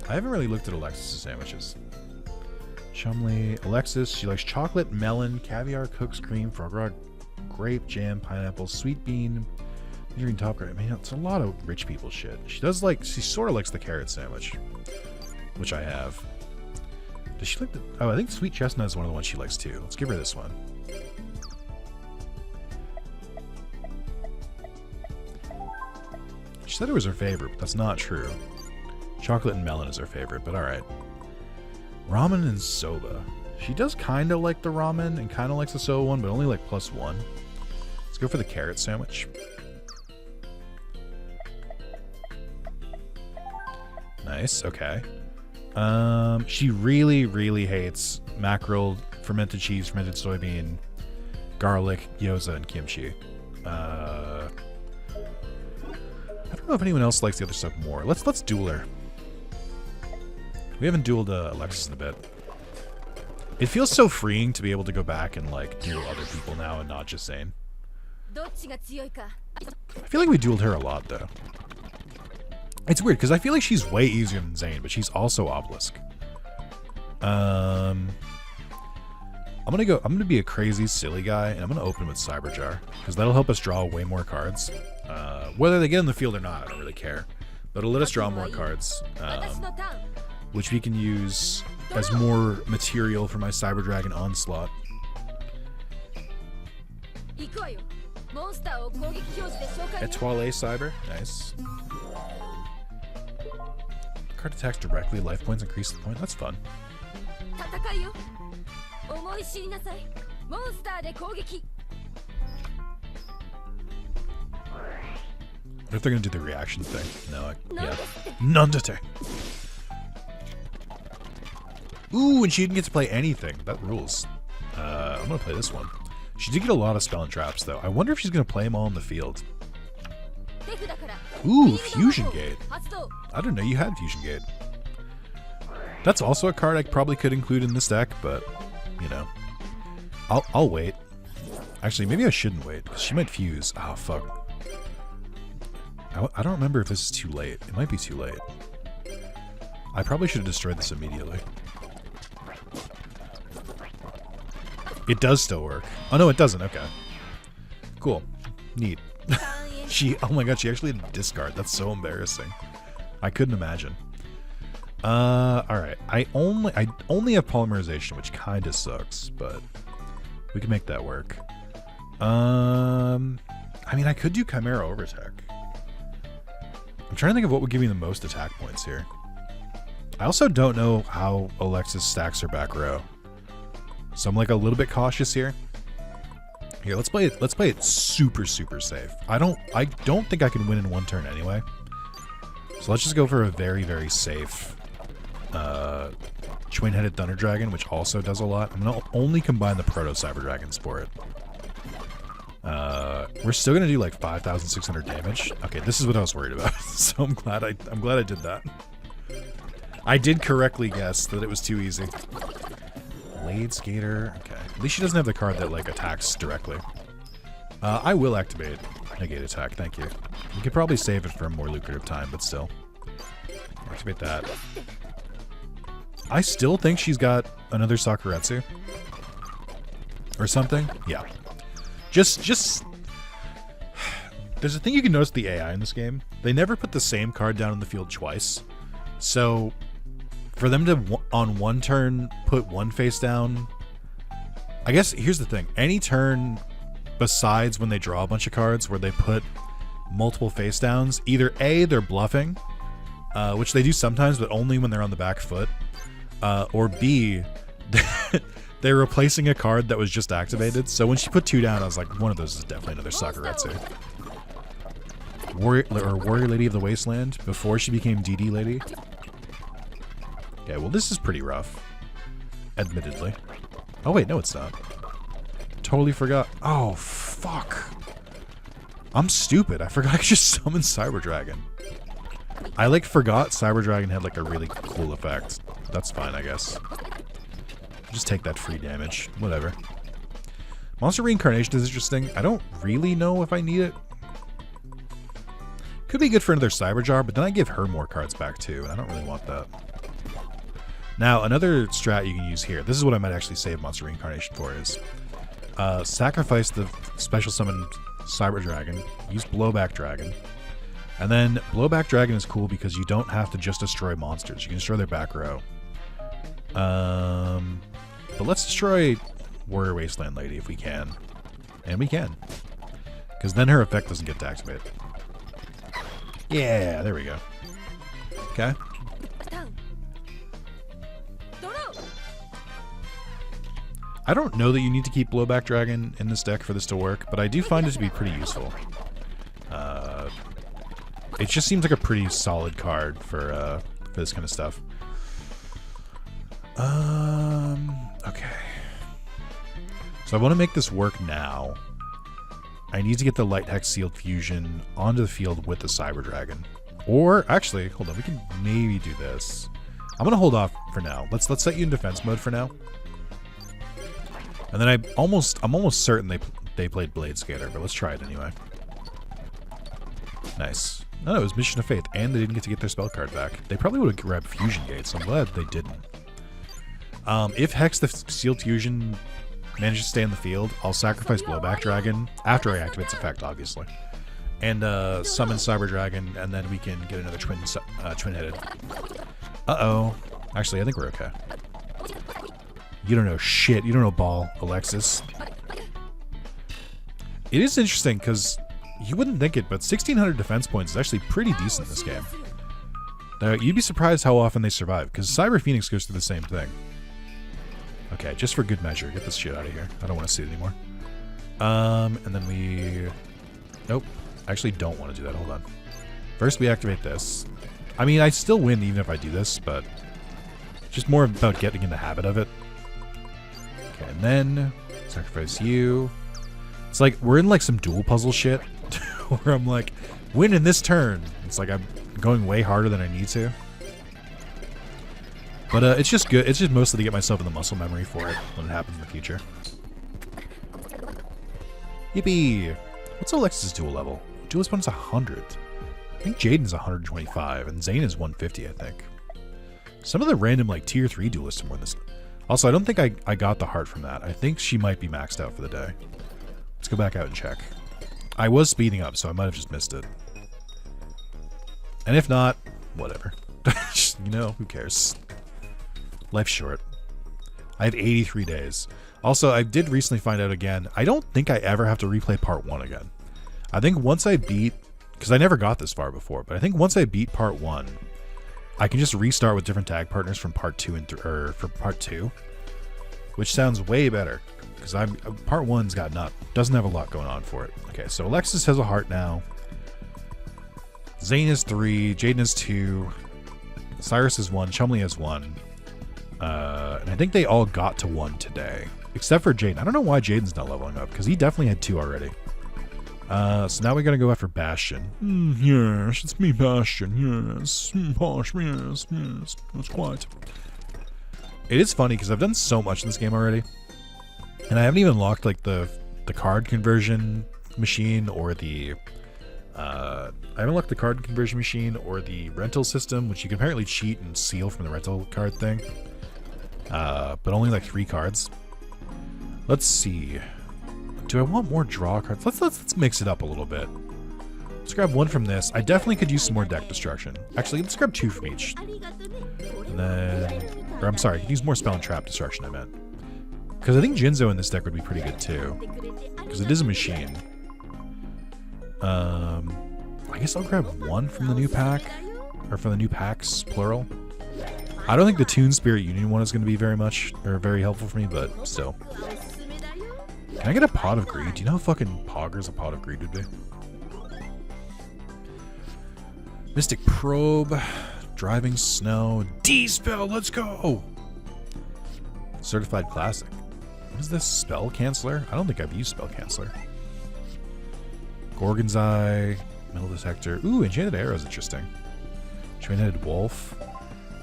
I haven't really looked at Alexis' sandwiches. Chumley, Alexis, she likes chocolate, melon, caviar, cooked cream, frog rock, grape, jam, pineapple, sweet bean, green top grape. Man, it's a lot of rich people shit. She does like, she sort of likes the carrot sandwich, which I have. Does she like the... Oh, I think sweet chestnut is one of the ones she likes too. Let's give her this one. She said it was her favorite, but that's not true. Chocolate and melon is her favorite, but alright. Ramen and soba. She does kind of like the ramen and kind of likes the soba one, but only like +1. Let's go for the carrot sandwich. Nice, okay. She really, really hates mackerel, fermented cheese, fermented soybean, garlic, gyoza, and kimchi. I don't know if anyone else likes the other stuff more. Let's duel her. We haven't dueled Alexis in a bit. It feels so freeing to be able to go back and like duel other people now and not just Zane. I feel like we dueled her a lot though. It's weird because I feel like she's way easier than Zane, but she's also Obelisk. I'm gonna be a crazy silly guy and I'm gonna open with Cyberjar because that'll help us draw way more cards. Whether they get in the field or not, I don't really care. But it'll let us draw more cards, which we can use as more material for my Cyber Dragon Onslaught. Etoile Cyber, nice. Card attacks directly, life points increase the point. That's fun. What if they're gonna do the reaction thing? No, yeah. Nundate. Ooh, and she didn't get to play anything. That rules. I'm gonna play this one. She did get a lot of spell and traps, though. I wonder if she's gonna play them all in the field. Ooh, Fusion Gate. I didn't know you had Fusion Gate. That's also a card I probably could include in this deck, but, you know. I'll wait. Actually, maybe I shouldn't wait, because she might fuse. Oh, fuck. I don't remember if this is too late. It might be too late. I probably should have destroyed this immediately. It does still work. Oh, no, it doesn't. Okay. Cool. Neat. Oh my god, she actually had to discard. That's so embarrassing. I couldn't imagine. Alright. I only have polymerization, which kind of sucks, but we can make that work. I mean, I could do Chimera Overtech. I'm trying to think of what would give me the most attack points here. I also don't know how Alexis stacks her back row, so I'm like a little bit cautious here. Here, let's play it super safe. I don't think I can win in one turn anyway. So let's just go for a very safe twin-headed Thunder Dragon, which also does a lot. I'm gonna only combine the Proto Cyber Dragons for it. We're still gonna do like 5,600 damage. Okay, this is what I was worried about. So I'm glad I did that. I did correctly guess that it was too easy. Blade Skater. Okay, at least she doesn't have the card that like attacks directly. I will activate Negate Attack. Thank you. You could probably save it for a more lucrative time, but still. Activate that. I still think she's got another Sakuretsu. Or something. Yeah. Just... There's a thing you can notice with the AI in this game. They never put the same card down in the field twice. So, for them to, on one turn, put one face down... I guess, here's the thing. Any turn besides when they draw a bunch of cards where they put multiple face downs, either A, they're bluffing, which they do sometimes, but only when they're on the back foot, or B, they're replacing a card that was just activated. So when she put two down, I was like, one of those is definitely another Sakuretsu. Warrior Lady of the Wasteland, before she became DD Lady. Okay, well this is pretty rough, admittedly. Oh wait, no it's not. Totally forgot. Oh, fuck. I'm stupid. I forgot I could just summon Cyber Dragon. I, like, forgot Cyber Dragon had, like, a really cool effect. That's fine, I guess. Just take that free damage. Whatever. Monster Reincarnation is interesting. I don't really know if I need it. Could be good for another Cyber Jar, but then I give her more cards back, too, and I don't really want that. Now, another strat you can use here. This is what I might actually save Monster Reincarnation for, is... sacrifice the special summon Cyber Dragon, use Blowback Dragon, and then Blowback Dragon is cool because you don't have to just destroy monsters. You can destroy their back row. But let's destroy Warrior Wasteland Lady if we can. And we can. Because then her effect doesn't get to activate. Yeah, there we go. Okay. I don't know that you need to keep Blowback Dragon in this deck for this to work, but I do find it to be pretty useful. It just seems like a pretty solid card for this kind of stuff. Okay. So I want to make this work now. I need to get the Light Hex Sealed Fusion onto the field with the Cyber Dragon. Or, actually, hold on, we can maybe do this. I'm going to hold off for now. Let's set you in defense mode for now. And then I'm almost certain they played Blade Skater, but let's try it anyway. Nice. No, it was Mission of Faith, and they didn't get to get their spell card back. They probably would have grabbed Fusion Gates, so I'm glad they didn't. If Hex the Sealed Fusion manages to stay in the field, I'll sacrifice Blowback Dragon, after I activate its effect, obviously. And summon Cyber Dragon, and then we can get another twin-headed. Uh-oh. Actually, I think we're okay. You don't know shit. You don't know ball, Alexis. It is interesting, because you wouldn't think it, but 1,600 defense points is actually pretty decent in this game. You'd be surprised how often they survive, because Cyber Phoenix goes through the same thing. Okay, just for good measure, get this shit out of here. I don't want to see it anymore. And then we... Nope. I actually don't want to do that. Hold on. First, we activate this. I mean, I still win even if I do this, but... just more about getting in the habit of it. Okay, and then... sacrifice you. It's like, we're in like some dual puzzle shit, where I'm like, win in this turn. It's like I'm going way harder than I need to. But it's just good. It's just mostly to get myself in the muscle memory for it when it happens in the future. Yippee! What's Alexis' dual level? Duelist one's 100. I think Jaden's 125, and Zane is 150, I think. Some of the random like tier 3 duelists are more than this. Also, I don't think I got the heart from that. I think she might be maxed out for the day. Let's go back out and check. I was speeding up, so I might have just missed it. And if not, whatever. You know, who cares? Life's short. I have 83 days. Also, I did recently find out again, I don't think I ever have to replay part 1 again. I think once I beat, because I never got this far before, but I think once I beat part 1, I can just restart with different tag partners from part 2 and for part 2, which sounds way better because part 1's got doesn't have a lot going on for it. Okay, so Alexis has a heart now. Zane is 3, Jaden is 2, Cyrus is 1, Chumley has 1, and I think they all got to 1 today, except for Jaden. I don't know why Jaden's not leveling up because he definitely had 2 already. So now we gotta go after Bastion. Yes, it's me, Bastion. Yes, Bosh. Yes, yes, that's quite. It is funny because I've done so much in this game already, and I haven't even unlocked like the card conversion machine or the I haven't unlocked the card conversion machine or the rental system, which you can apparently cheat and steal from the rental card thing. But only like 3 cards. Let's see. Do I want more draw cards? Let's mix it up a little bit. Let's grab 1 from this. I definitely could use some more deck destruction. Actually, let's grab 2 from each. And then, or I'm sorry, I could use more spell and trap destruction, I meant. Because I think Jinzo in this deck would be pretty good too. Because it is a machine. I guess I'll grab 1 from the new pack. Or from the new packs, plural. I don't think the Toon Spirit Union one is going to be very helpful for me, but still. Can I get a Pot of Greed? Do you know how fucking poggers a Pot of Greed would be? Mystic Probe. Driving Snow. D-Spell, let's go! Certified Classic. What is this? Spell Canceller? I don't think I've used Spell Canceller. Gorgon's Eye. Metal Detector. Ooh, Enchanted Arrow is interesting. Train-Headed Wolf.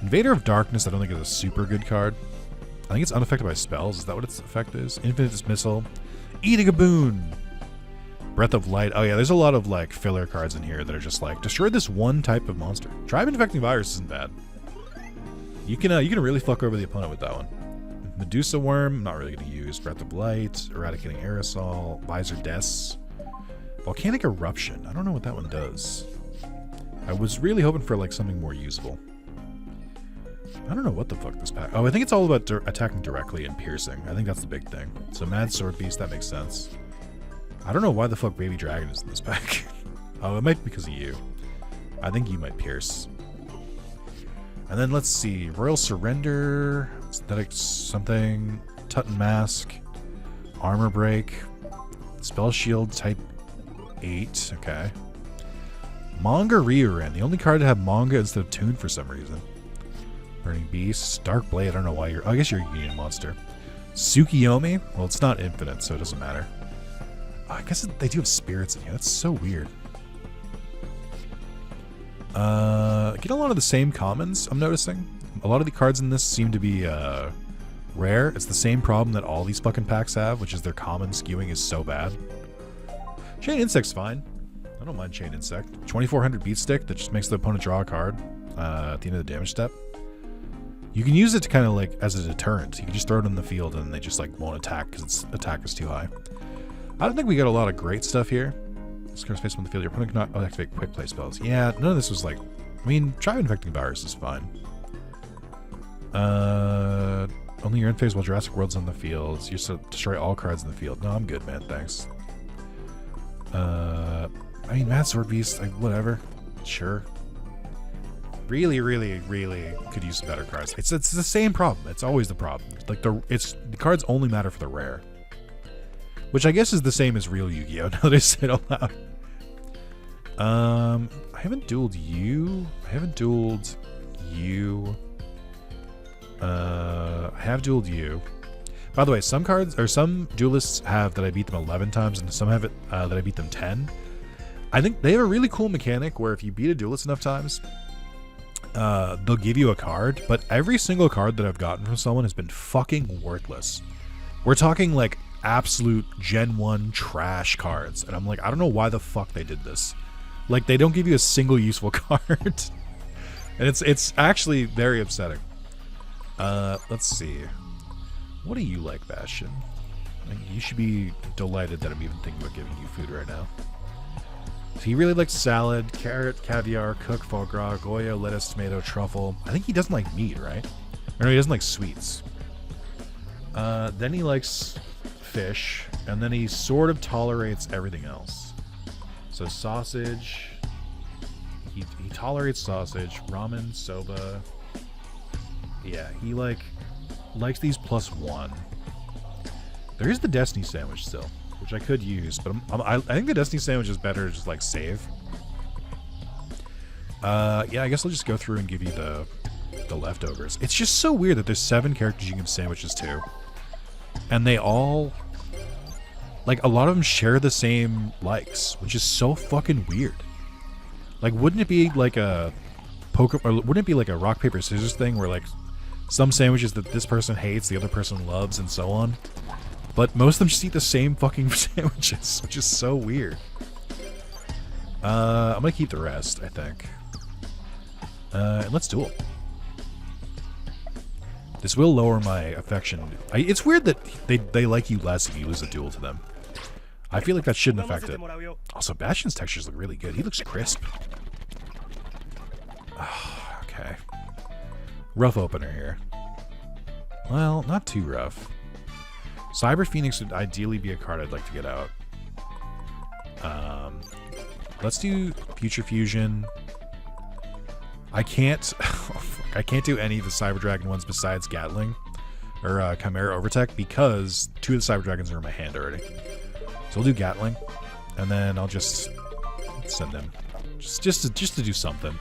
Invader of Darkness I don't think is a super good card. I think it's unaffected by spells. Is that what its effect is? Infinite Dismissal. Eating a Boon. Breath of Light. Oh yeah, there's a lot of like filler cards in here that are just like, destroy this one type of monster. Tribe Infecting Virus isn't bad. You can really fuck over the opponent with that one. Medusa Worm, not really going to use. Breath of Light. Eradicating Aerosol. Visor Deaths. Volcanic Eruption. I don't know what that one does. I was really hoping for like something more usable. I don't know what the fuck this pack... Oh, I think it's all about attacking directly and piercing. I think that's the big thing. So Mad Sword Beast, that makes sense. I don't know why the fuck Baby Dragon is in this pack. Oh, it might be because of you. I think you might pierce. And then let's see. Royal Surrender. Aesthetic something. Tutton Mask. Armor Break. Spell Shield type 8. Okay. Manga Ryuren. The only card to have manga instead of Toon for some reason. Burning Beast. Dark Blade. I don't know why you're... Oh, I guess you're a Union monster. Tsukiyomi. Well, it's not infinite, so it doesn't matter. Oh, I guess they do have spirits in here. That's so weird. Get a lot of the same commons, I'm noticing. A lot of the cards in this seem to be rare. It's the same problem that all these fucking packs have, which is their common skewing is so bad. Chain Insect's fine. I don't mind Chain Insect. 2400 Beat Stick that just makes the opponent draw a card at the end of the damage step. You can use it to kind of like as a deterrent. You can just throw it in the field and they just like won't attack because its attack is too high. I don't think we got a lot of great stuff here. Scar space on the field. Your opponent cannot activate quick play spells. Yeah, none of this was like... I mean, Tribe Infecting Virus is fine. Only your end phase while Jurassic World's on the field. You used to destroy all cards in the field. No, I'm good, man. Thanks. I mean, Mad Sword Beast, like, whatever. Sure. Really, really, really could use some better cards. It's the same problem. It's always the problem. Like the cards only matter for the rare. Which I guess is the same as real Yu-Gi-Oh! Now that I say it out loud. I haven't dueled you. I haven't dueled you. I have dueled you. By the way, some cards, or some duelists have that I beat them 11 times, and some have it that I beat them 10. I think they have a really cool mechanic where if you beat a duelist enough times, they'll give you a card, but every single card that I've gotten from someone has been fucking worthless. We're talking like absolute Gen 1 trash cards, and I'm like, I don't know why the fuck they did this. Like, they don't give you a single useful card. And it's actually very upsetting. Let's see. What do you like, Bastion? I mean, you should be delighted that I'm even thinking about giving you food right now. He really likes salad, carrot, caviar, cooked foie gras, Goya, lettuce, tomato, truffle. I think he doesn't like meat, right? Or no, he doesn't like sweets. Then he likes fish, and then he sort of tolerates everything else. So sausage, he tolerates sausage, ramen, soba. Yeah, he likes these +1. There is the Destiny sandwich still, which I could use, but I think the Destiny sandwich is better to just like save. Yeah, I guess I'll just go through and give you the leftovers. It's just so weird that there's 7 characters you can give sandwiches to, and they all, like, a lot of them share the same likes, which is so fucking weird. Like, wouldn't it be like a poker, or wouldn't it be like a rock paper scissors thing where like some sandwiches that this person hates, the other person loves, and so on? But most of them just eat the same fucking sandwiches, which is so weird. I'm gonna keep the rest, I think. And let's duel. This will lower my affection. It's weird that they like you less if you lose a duel to them. I feel like that shouldn't affect it. Also, Bastion's textures look really good. He looks crisp. Okay. Rough opener here. Well, not too rough. Cyber Phoenix would ideally be a card I'd like to get out. Let's do Future Fusion. I can't do any of the Cyber Dragon ones besides Gatling or Chimera Overtech because 2 of the Cyber Dragons are in my hand already. So I'll do Gatling, and then I'll just send him just to do something.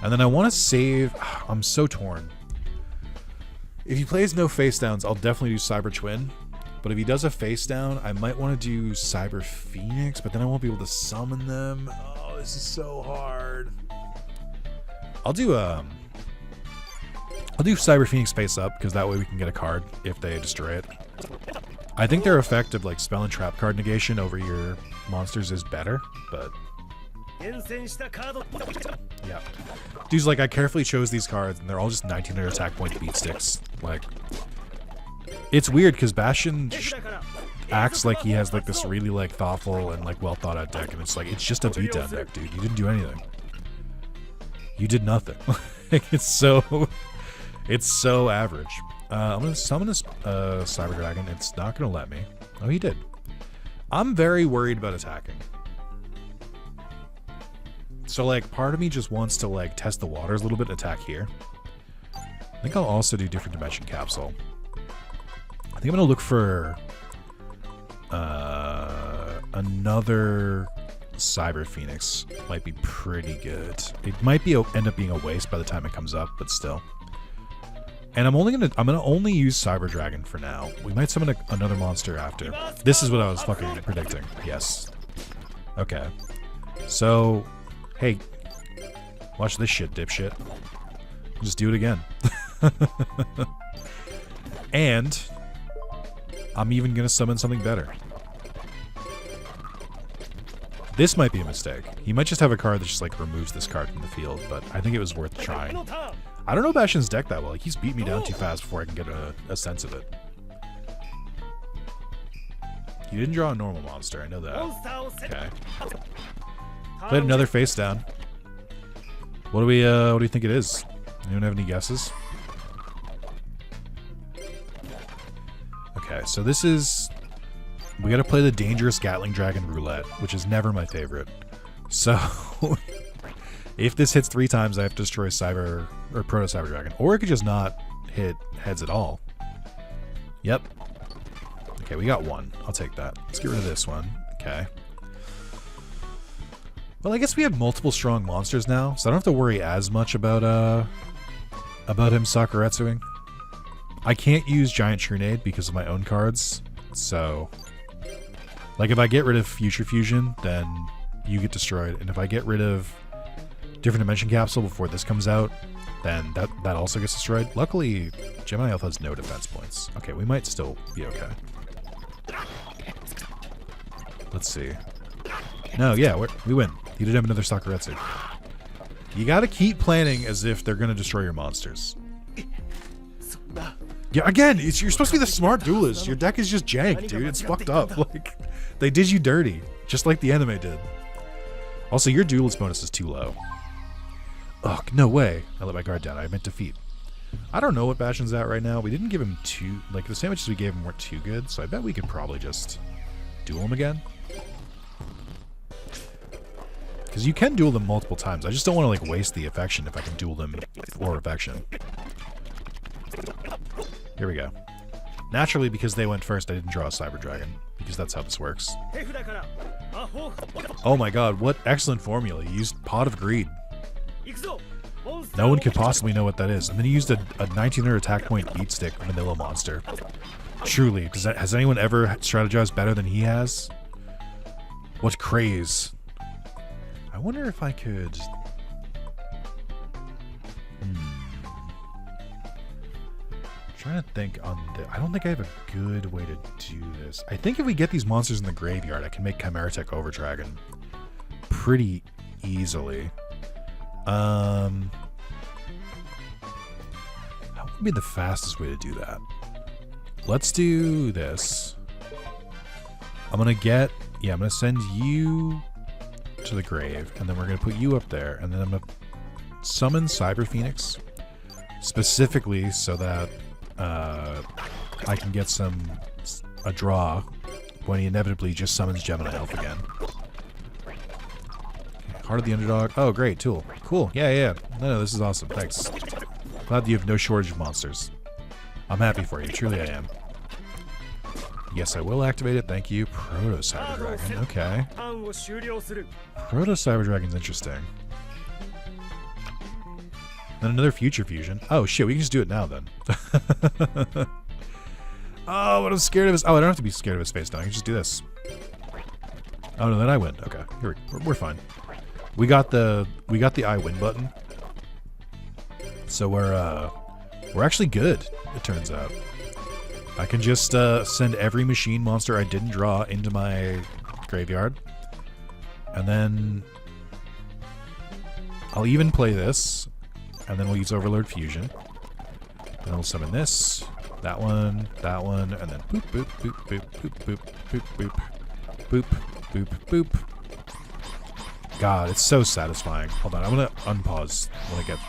And then I want to save. I'm so torn. If he plays no face downs, I'll definitely do Cyber Twin. But if he does a face down, I might want to do Cyber Phoenix, but then I won't be able to summon them. Oh, this is so hard. I'll do Cyber Phoenix face up, because that way we can get a card if they destroy it. I think their effect of like spell and trap card negation over your monsters is better, but yeah. Dude's like, I carefully chose these cards and they're all just 1900 attack point beat sticks. Like, it's weird because Bastion acts like he has like this really like thoughtful and like well thought out deck, and it's like, it's just a beatdown deck, dude. You didn't do anything. You did nothing. It's so average. I'm gonna summon this Cyber Dragon. It's not gonna let me. Oh, he did. I'm very worried about attacking. So like, part of me just wants to like test the waters a little bit and attack here. I think I'll also do Different Dimension Capsule. I think I'm gonna look for another Cyber Phoenix. Might be pretty good. It might be end up being a waste by the time it comes up, but still. And I'm gonna only use Cyber Dragon for now. We might summon another monster after. This is what I was fucking predicting. Yes. Okay. So, hey, watch this shit, dipshit. Just do it again. And I'm even gonna summon something better. This might be a mistake. He might just have a card that just like removes this card from the field, but I think it was worth trying. I don't know Bastion's deck that well. Like, he's beat me down too fast before I can get a sense of it. You didn't draw a normal monster, I know that. Okay. Played another face down. What do you think it is? Anyone have any guesses? Okay, so this is... We gotta play the Dangerous Gatling Dragon Roulette, which is never my favorite. So... If this hits 3 times, I have to destroy Cyber or Proto Cyber Dragon. Or it could just not hit heads at all. Yep. Okay, we got 1. I'll take that. Let's get rid of this one. Okay. Well, I guess we have multiple strong monsters now, so I don't have to worry as much about him Sakuretsuing. I can't use Giant Trunade because of my own cards, so... Like, if I get rid of Future Fusion, then you get destroyed. And if I get rid of Different Dimension Capsule before this comes out, then that also gets destroyed. Luckily, Gemini Alpha has no defense points. Okay, we might still be okay. Let's see. No, yeah, we win. He did have another Sakuretsu. You gotta keep planning as if they're gonna destroy your monsters. Yeah, again, you're supposed to be the smart duelist. Your deck is just jank, dude. It's fucked up. Like, they did you dirty, just like the anime did. Also, your duelist bonus is too low. Ugh, no way. I let my guard down. I meant defeat. I don't know what Bastion's at right now. We didn't give him too... Like, the sandwiches we gave him weren't too good, so I bet we could probably just duel him again. Because you can duel them multiple times. I just don't want to, like, waste the affection if I can duel them for affection. Here we go. Naturally, because they went first, I didn't draw a Cyber Dragon. Because that's how this works. Oh my god, what excellent formula. You used Pot of Greed. No one could possibly know what that is. And then he used a 1900 attack point beat stick vanilla monster. Truly, has anyone ever strategized better than he has? What craze. I wonder if I could... Trying to think on the... I don't think I have a good way to do this. I think if we get these monsters in the graveyard, I can make Chimera Tech Over Dragon pretty easily. How would be the fastest way to do that? Let's do this. I'm gonna get... Yeah, I'm gonna send you to the grave, and then we're gonna put you up there, and then I'm gonna summon Cyber Phoenix specifically so that I can get a draw when he inevitably just summons Gemini Elf again. Okay, Heart of the Underdog. Oh, great, tool. Cool. Yeah. No, this is awesome. Thanks. Glad you have no shortage of monsters. I'm happy for you. Truly I am. Yes, I will activate it. Thank you. Proto Cyber Dragon. Okay. Proto Cyber Dragon's interesting. Then another Future Fusion. Oh, shit. We can just do it now, then. Oh, what I'm scared of is... Oh, I don't have to be scared of his face now. I can just do this. Oh, no, then I win. Okay. Here we're fine. We got the I win button. So we're actually good, it turns out. I can just send every machine monster I didn't draw into my graveyard. And then I'll even play this. And then we'll use Overlord Fusion. And we'll summon this, that one, and then boop, boop, boop, boop, boop, boop, boop, boop, boop, boop, boop. God, it's so satisfying. Hold on, I'm gonna unpause when I get...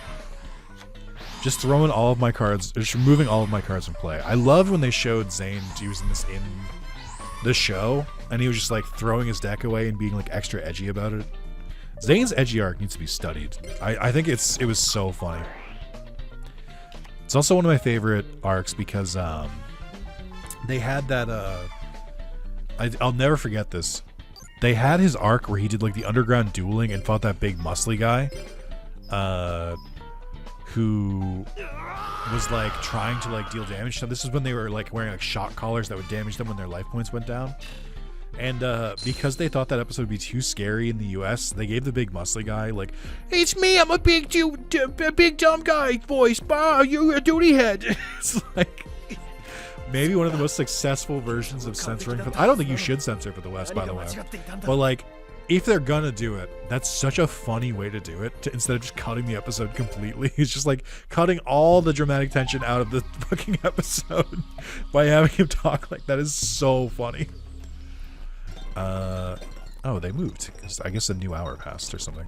Just throwing all of my cards, just removing all of my cards from play. I loved when they showed Zane using this in the show, and he was just like throwing his deck away and being like extra edgy about it. Zane's edgy arc needs to be studied. I think it was so funny. It's also one of my favorite arcs because they had that I'll never forget this. They had his arc where he did like the underground dueling and fought that big muscly guy who was like trying to like deal damage to them. This is when they were like wearing like shock collars that would damage them when their life points went down. And because they thought that episode would be too scary in the US, they gave the big muscly guy like, "It's me, I'm a big dumb guy voice. Bah, you're a duty head." It's like maybe one of the most successful versions of censoring. I don't think you should censor for the West, by the way. But like, if they're gonna do it, that's such a funny way to do it. Instead of just cutting the episode completely, it's just like cutting all the dramatic tension out of the fucking episode by having him talk like that is so funny. Oh, they moved. I guess a new hour passed or something.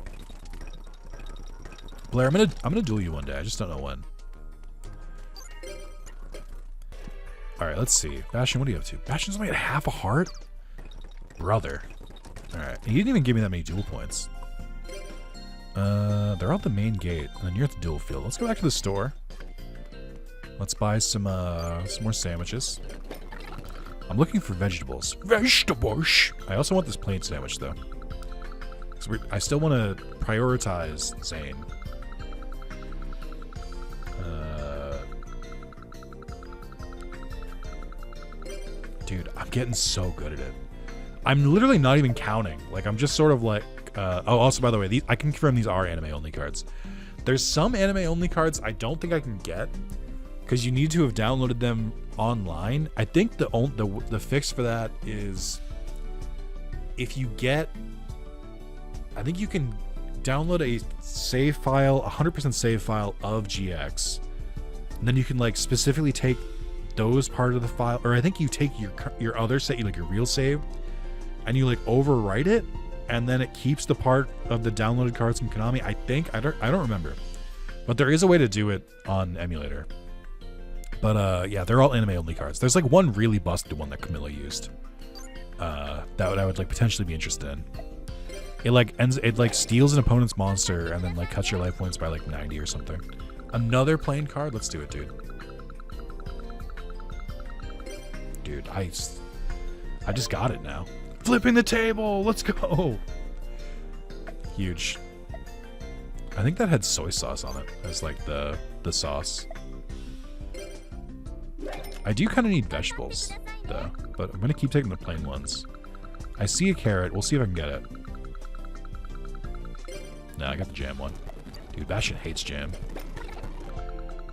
Blair, I'm gonna duel you one day. I just don't know when. All right, let's see. Bastion, what are you up to? Bastion's only at half a heart, brother. All right, he didn't even give me that many duel points. They're out the main gate, and then you're at the duel field. Let's go back to the store. Let's buy some more sandwiches. I'm looking for vegetables. Vegetables! I also want this plain sandwich, though. I still want to prioritize Zane. Dude, I'm getting so good at it. I'm literally not even counting. Like, I'm just sort of like... oh, also, by the way, I can confirm these are anime-only cards. There's some anime-only cards I don't think I can get, because you need to have downloaded them online. I think the fix for that is if you get... I think you can download a save file, 100% save file of GX, and then you can like specifically take those part of the file, or I think you take your other set, like your real save, and you like overwrite it, and then it keeps the part of the downloaded cards from Konami. I think I don't remember, but there is a way to do it on emulator. But yeah, they're all anime only cards. There's like one really busted one that Camilla used. That I would like potentially be interested in. It like steals an opponent's monster and then like cuts your life points by like 90 or something. Another plain card? Let's do it, dude. Dude, I just got it now. Flipping the table! Let's go! Huge. I think that had soy sauce on it as like the sauce. I do kind of need vegetables, though, but I'm going to keep taking the plain ones. I see a carrot. We'll see if I can get it. No, I got the jam one. Dude, Bastion hates jam.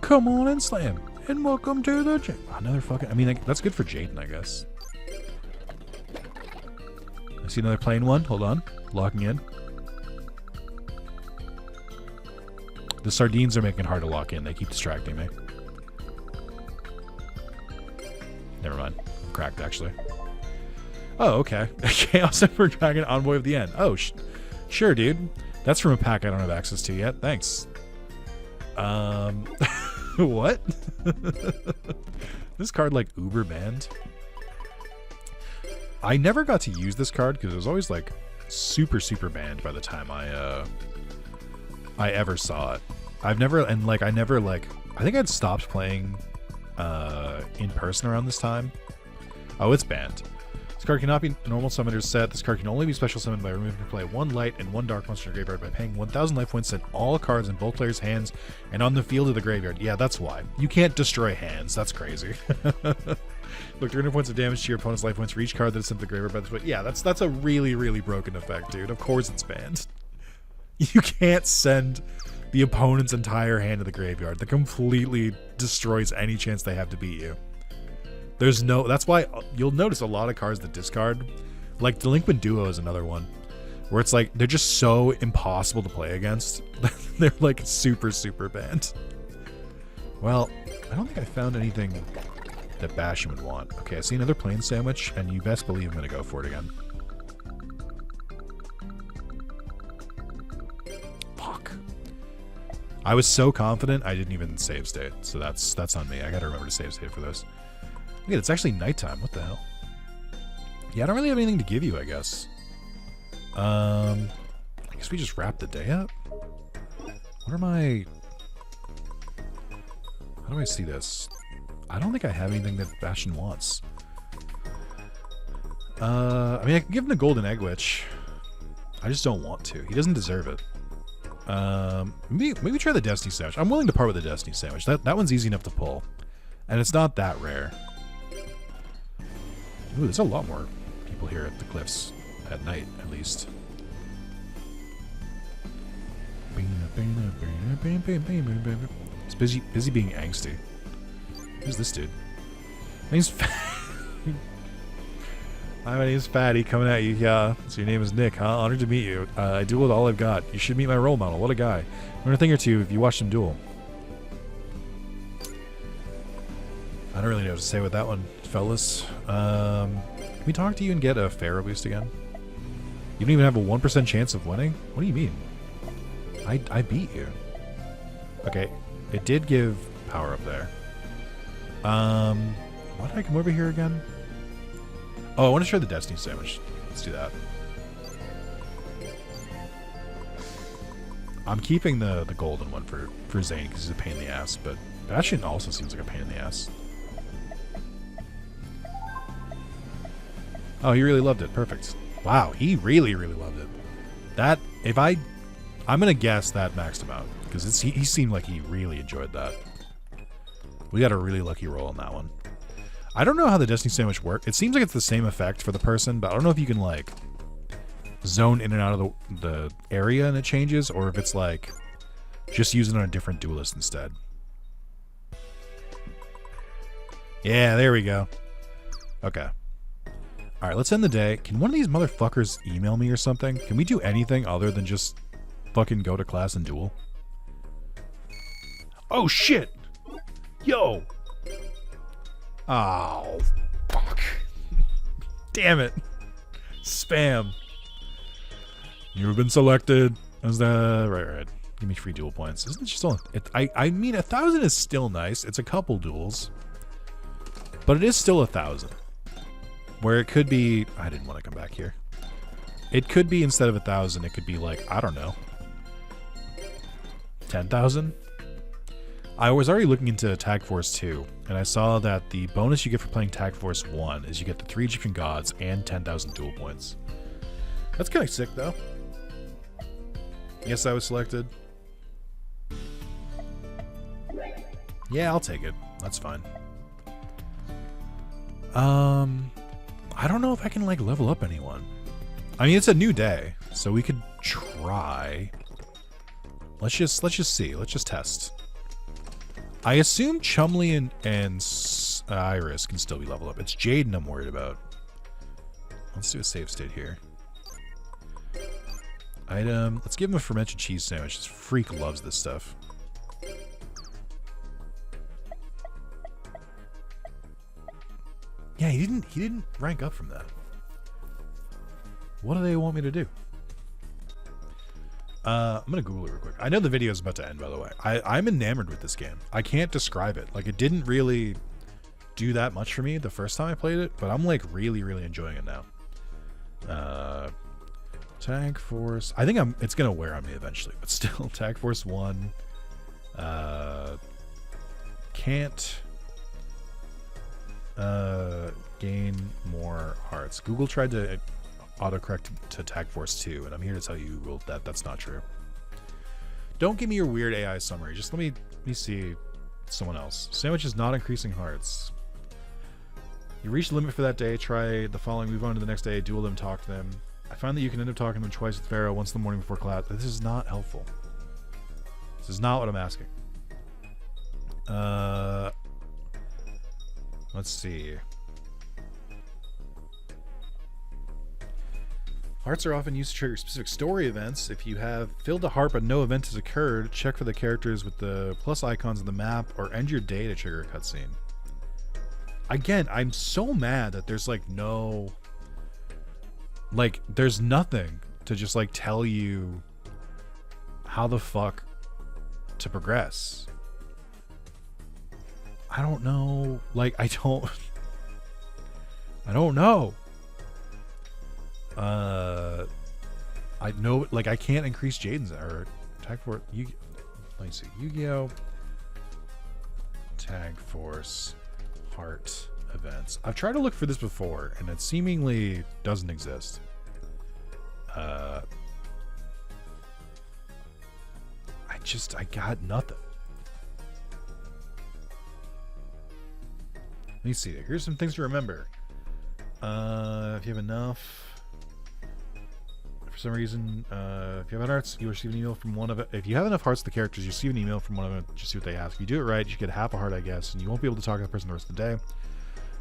Come on and slam. And welcome to the jam. Another fucking... I mean, like, that's good for Jaden, I guess. I see another plain one. Hold on. Locking in. The sardines are making it hard to lock in. They keep distracting me. Never mind. I'm cracked, actually. Oh, okay. Chaos Emperor Dragon Envoy of the End. Oh, sure, dude. That's from a pack I don't have access to yet. Thanks. What? This card, like, uber banned. I never got to use this card because it was always, like, super, super banned by the time I ever saw it. I think I'd stopped playing in person around this time. Oh, it's banned. This card cannot be normal summoner's set. This card can only be special summoned by removing from play one light and one dark monster in the graveyard by paying 1,000 life points. Send all cards in both players' hands and on the field of the graveyard. Yeah, that's why. You can't destroy hands. That's crazy. Look, 300 points of damage to your opponent's life points for each card that's sent to the graveyard by this way. Yeah, that's a really, really broken effect, dude. Of course it's banned. You can't send the opponent's entire hand to the graveyard. That completely destroys any chance they have to beat you. There's no... That's why you'll notice a lot of cards that discard. Like, Delinquent Duo is another one. Where it's like, they're just so impossible to play against. They're like super, super banned. Well, I don't think I found anything that Bastion would want. Okay, I see another plain sandwich, and you best believe I'm going to go for it again. Fuck. I was so confident I didn't even save state, so that's on me. I gotta remember to save state for this. Look at it's actually nighttime. What the hell? Yeah, I don't really have anything to give you, I guess. I guess we just wrap the day up. What am I... How do I see this? I don't think I have anything that Bastion wants. I mean, I can give him the Golden Egg Witch. I just don't want to. He doesn't deserve it. Maybe try the Destiny Sandwich. I'm willing to part with the Destiny Sandwich. That one's easy enough to pull. And it's not that rare. Ooh, there's a lot more people here at the cliffs. At night, at least. It's busy being angsty. Who's this dude? My name's Hi, my name's Fatty, coming at you. Yeah, so your name is Nick, huh? Honored to meet you. I duel with all I've got. You should meet my role model. What a guy. Learn a thing or two if you watch him duel. I don't really know what to say with that one, fellas. Can we talk to you and get a Pharaoh boost again? You don't even have a 1% chance of winning? What do you mean? I beat you. Okay, it did give power up there. Why did I come over here again? Oh, I want to try the Destiny Sandwich. Let's do that. I'm keeping the golden one for Zane because he's a pain in the ass, but Bastion also seems like a pain in the ass. Oh, he really loved it. Perfect. Wow, he really, really loved it. That, I'm going to guess that maxed him out because he seemed like he really enjoyed that. We got a really lucky roll on that one. I don't know how the Destiny Sandwich works. It seems like it's the same effect for the person, but I don't know if you can, like, zone in and out of the area and it changes, or if it's, like, just use it on a different duelist instead. Yeah, there we go. Okay. Alright, let's end the day. Can one of these motherfuckers email me or something? Can we do anything other than just fucking go to class and duel? Oh, shit! Yo! Oh, fuck. Damn it. Spam. You've been selected as the right. Give me free duel points. Isn't it just all? I mean, 1,000 is still nice. It's a couple duels, but it is still 1,000. Where it could be, I didn't want to come back here. It could be instead of 1,000, it could be like, I don't know, 10,000. I was already looking into Tag Force 2, and I saw that the bonus you get for playing Tag Force 1 is you get the 3 Egyptian gods and 10,000 duel points. That's kind of sick, though. Yes, I was selected. Yeah, I'll take it. That's fine. I don't know if I can, like, level up anyone. I mean, it's a new day, so we could try. Let's just see. Let's just test. I assume Chumley and Iris can still be leveled up. It's Jaden I'm worried about. Let's do a save state here. Item. Let's give him a fermented cheese sandwich. This freak loves this stuff. Yeah, he didn't rank up from that. What do they want me to do? I'm gonna Google it real quick. I know the video is about to end, by the way. I'm enamored with this game. I can't describe it. Like, it didn't really do that much for me the first time I played it, but I'm like really, really enjoying it now. Tag Force. I think it's gonna wear on me eventually, but still, Tag Force 1. Can't gain more hearts. Google tried to autocorrect to Tag Force 2, and I'm here to tell you, Google, that that's not true. Don't give me your weird AI summary. Just let me see someone else. Sandwich is not increasing hearts. You reach the limit for that day. Try the following. Move on to the next day. Duel them. Talk to them. I find that you can end up talking to them twice with Pharaoh, once in the morning before class. This is not helpful. This is not what I'm asking. Let's see. Hearts are often used to trigger specific story events. If you have filled a heart but no event has occurred, check for the characters with the plus icons on the map or end your day to trigger a cutscene. Again, I'm so mad that there's like no... Like, there's nothing to just like tell you how the fuck to progress. I don't know. Like, I don't know. I know, like, I can't increase Jaden's or Tag Force. Let me see. Yu-Gi-Oh! Tag Force Heart events. I've tried to look for this before, and it seemingly doesn't exist. I got nothing. Let me see. Here's some things to remember. If you have enough. For some reason, if you have hearts, you receive an email from one of it. If you have enough hearts to the characters, you receive an email from one of them. Just see what they ask. If you do it right, you should get half a heart, I guess, and you won't be able to talk to the person the rest of the day.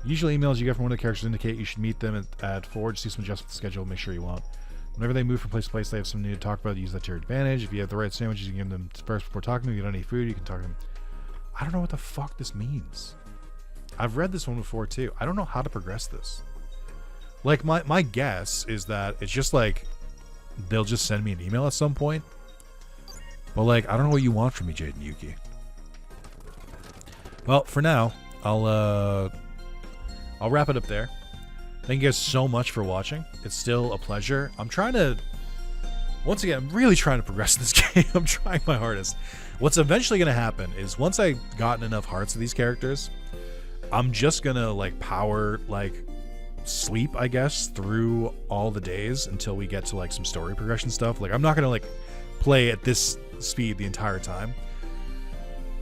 Usually, emails you get from one of the characters indicate you should meet them at 4. Just see some adjustments to the schedule. Make sure you won't. Whenever they move from place to place, they have something new to talk about. Use that to your advantage. If you have the right sandwiches, you can give them first before talking to them. If you don't need food, you can talk to them. I don't know what the fuck this means. I've read this one before too. I don't know how to progress this. Like, my guess is that it's just like they'll just send me an email at some point. But like, I don't know what you want from me, Jaden Yuki. Well, for now, I'll wrap it up there. Thank you guys so much for watching. It's still a pleasure. I'm trying to, once again, I'm really trying to progress in this game. I'm trying my hardest. What's eventually going to happen is once I've gotten enough hearts of these characters, I'm just going to like power, like sleep, I guess, through all the days until we get to like some story progression stuff. Like, I'm not going to like play at this speed the entire time.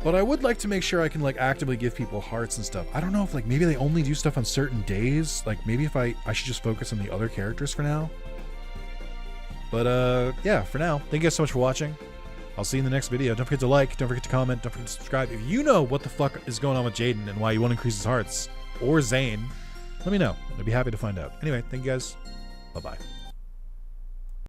But I would like to make sure I can like actively give people hearts and stuff. I don't know if like maybe they only do stuff on certain days. Like maybe if I should just focus on the other characters for now. But yeah, for now, thank you guys so much for watching. I'll see you in the next video. Don't forget to like, don't forget to comment, don't forget to subscribe. If you know what the fuck is going on with Jaden and why you want to increase his hearts, or Zane, let me know. I'd be happy to find out. Anyway, thank you guys. Bye-bye.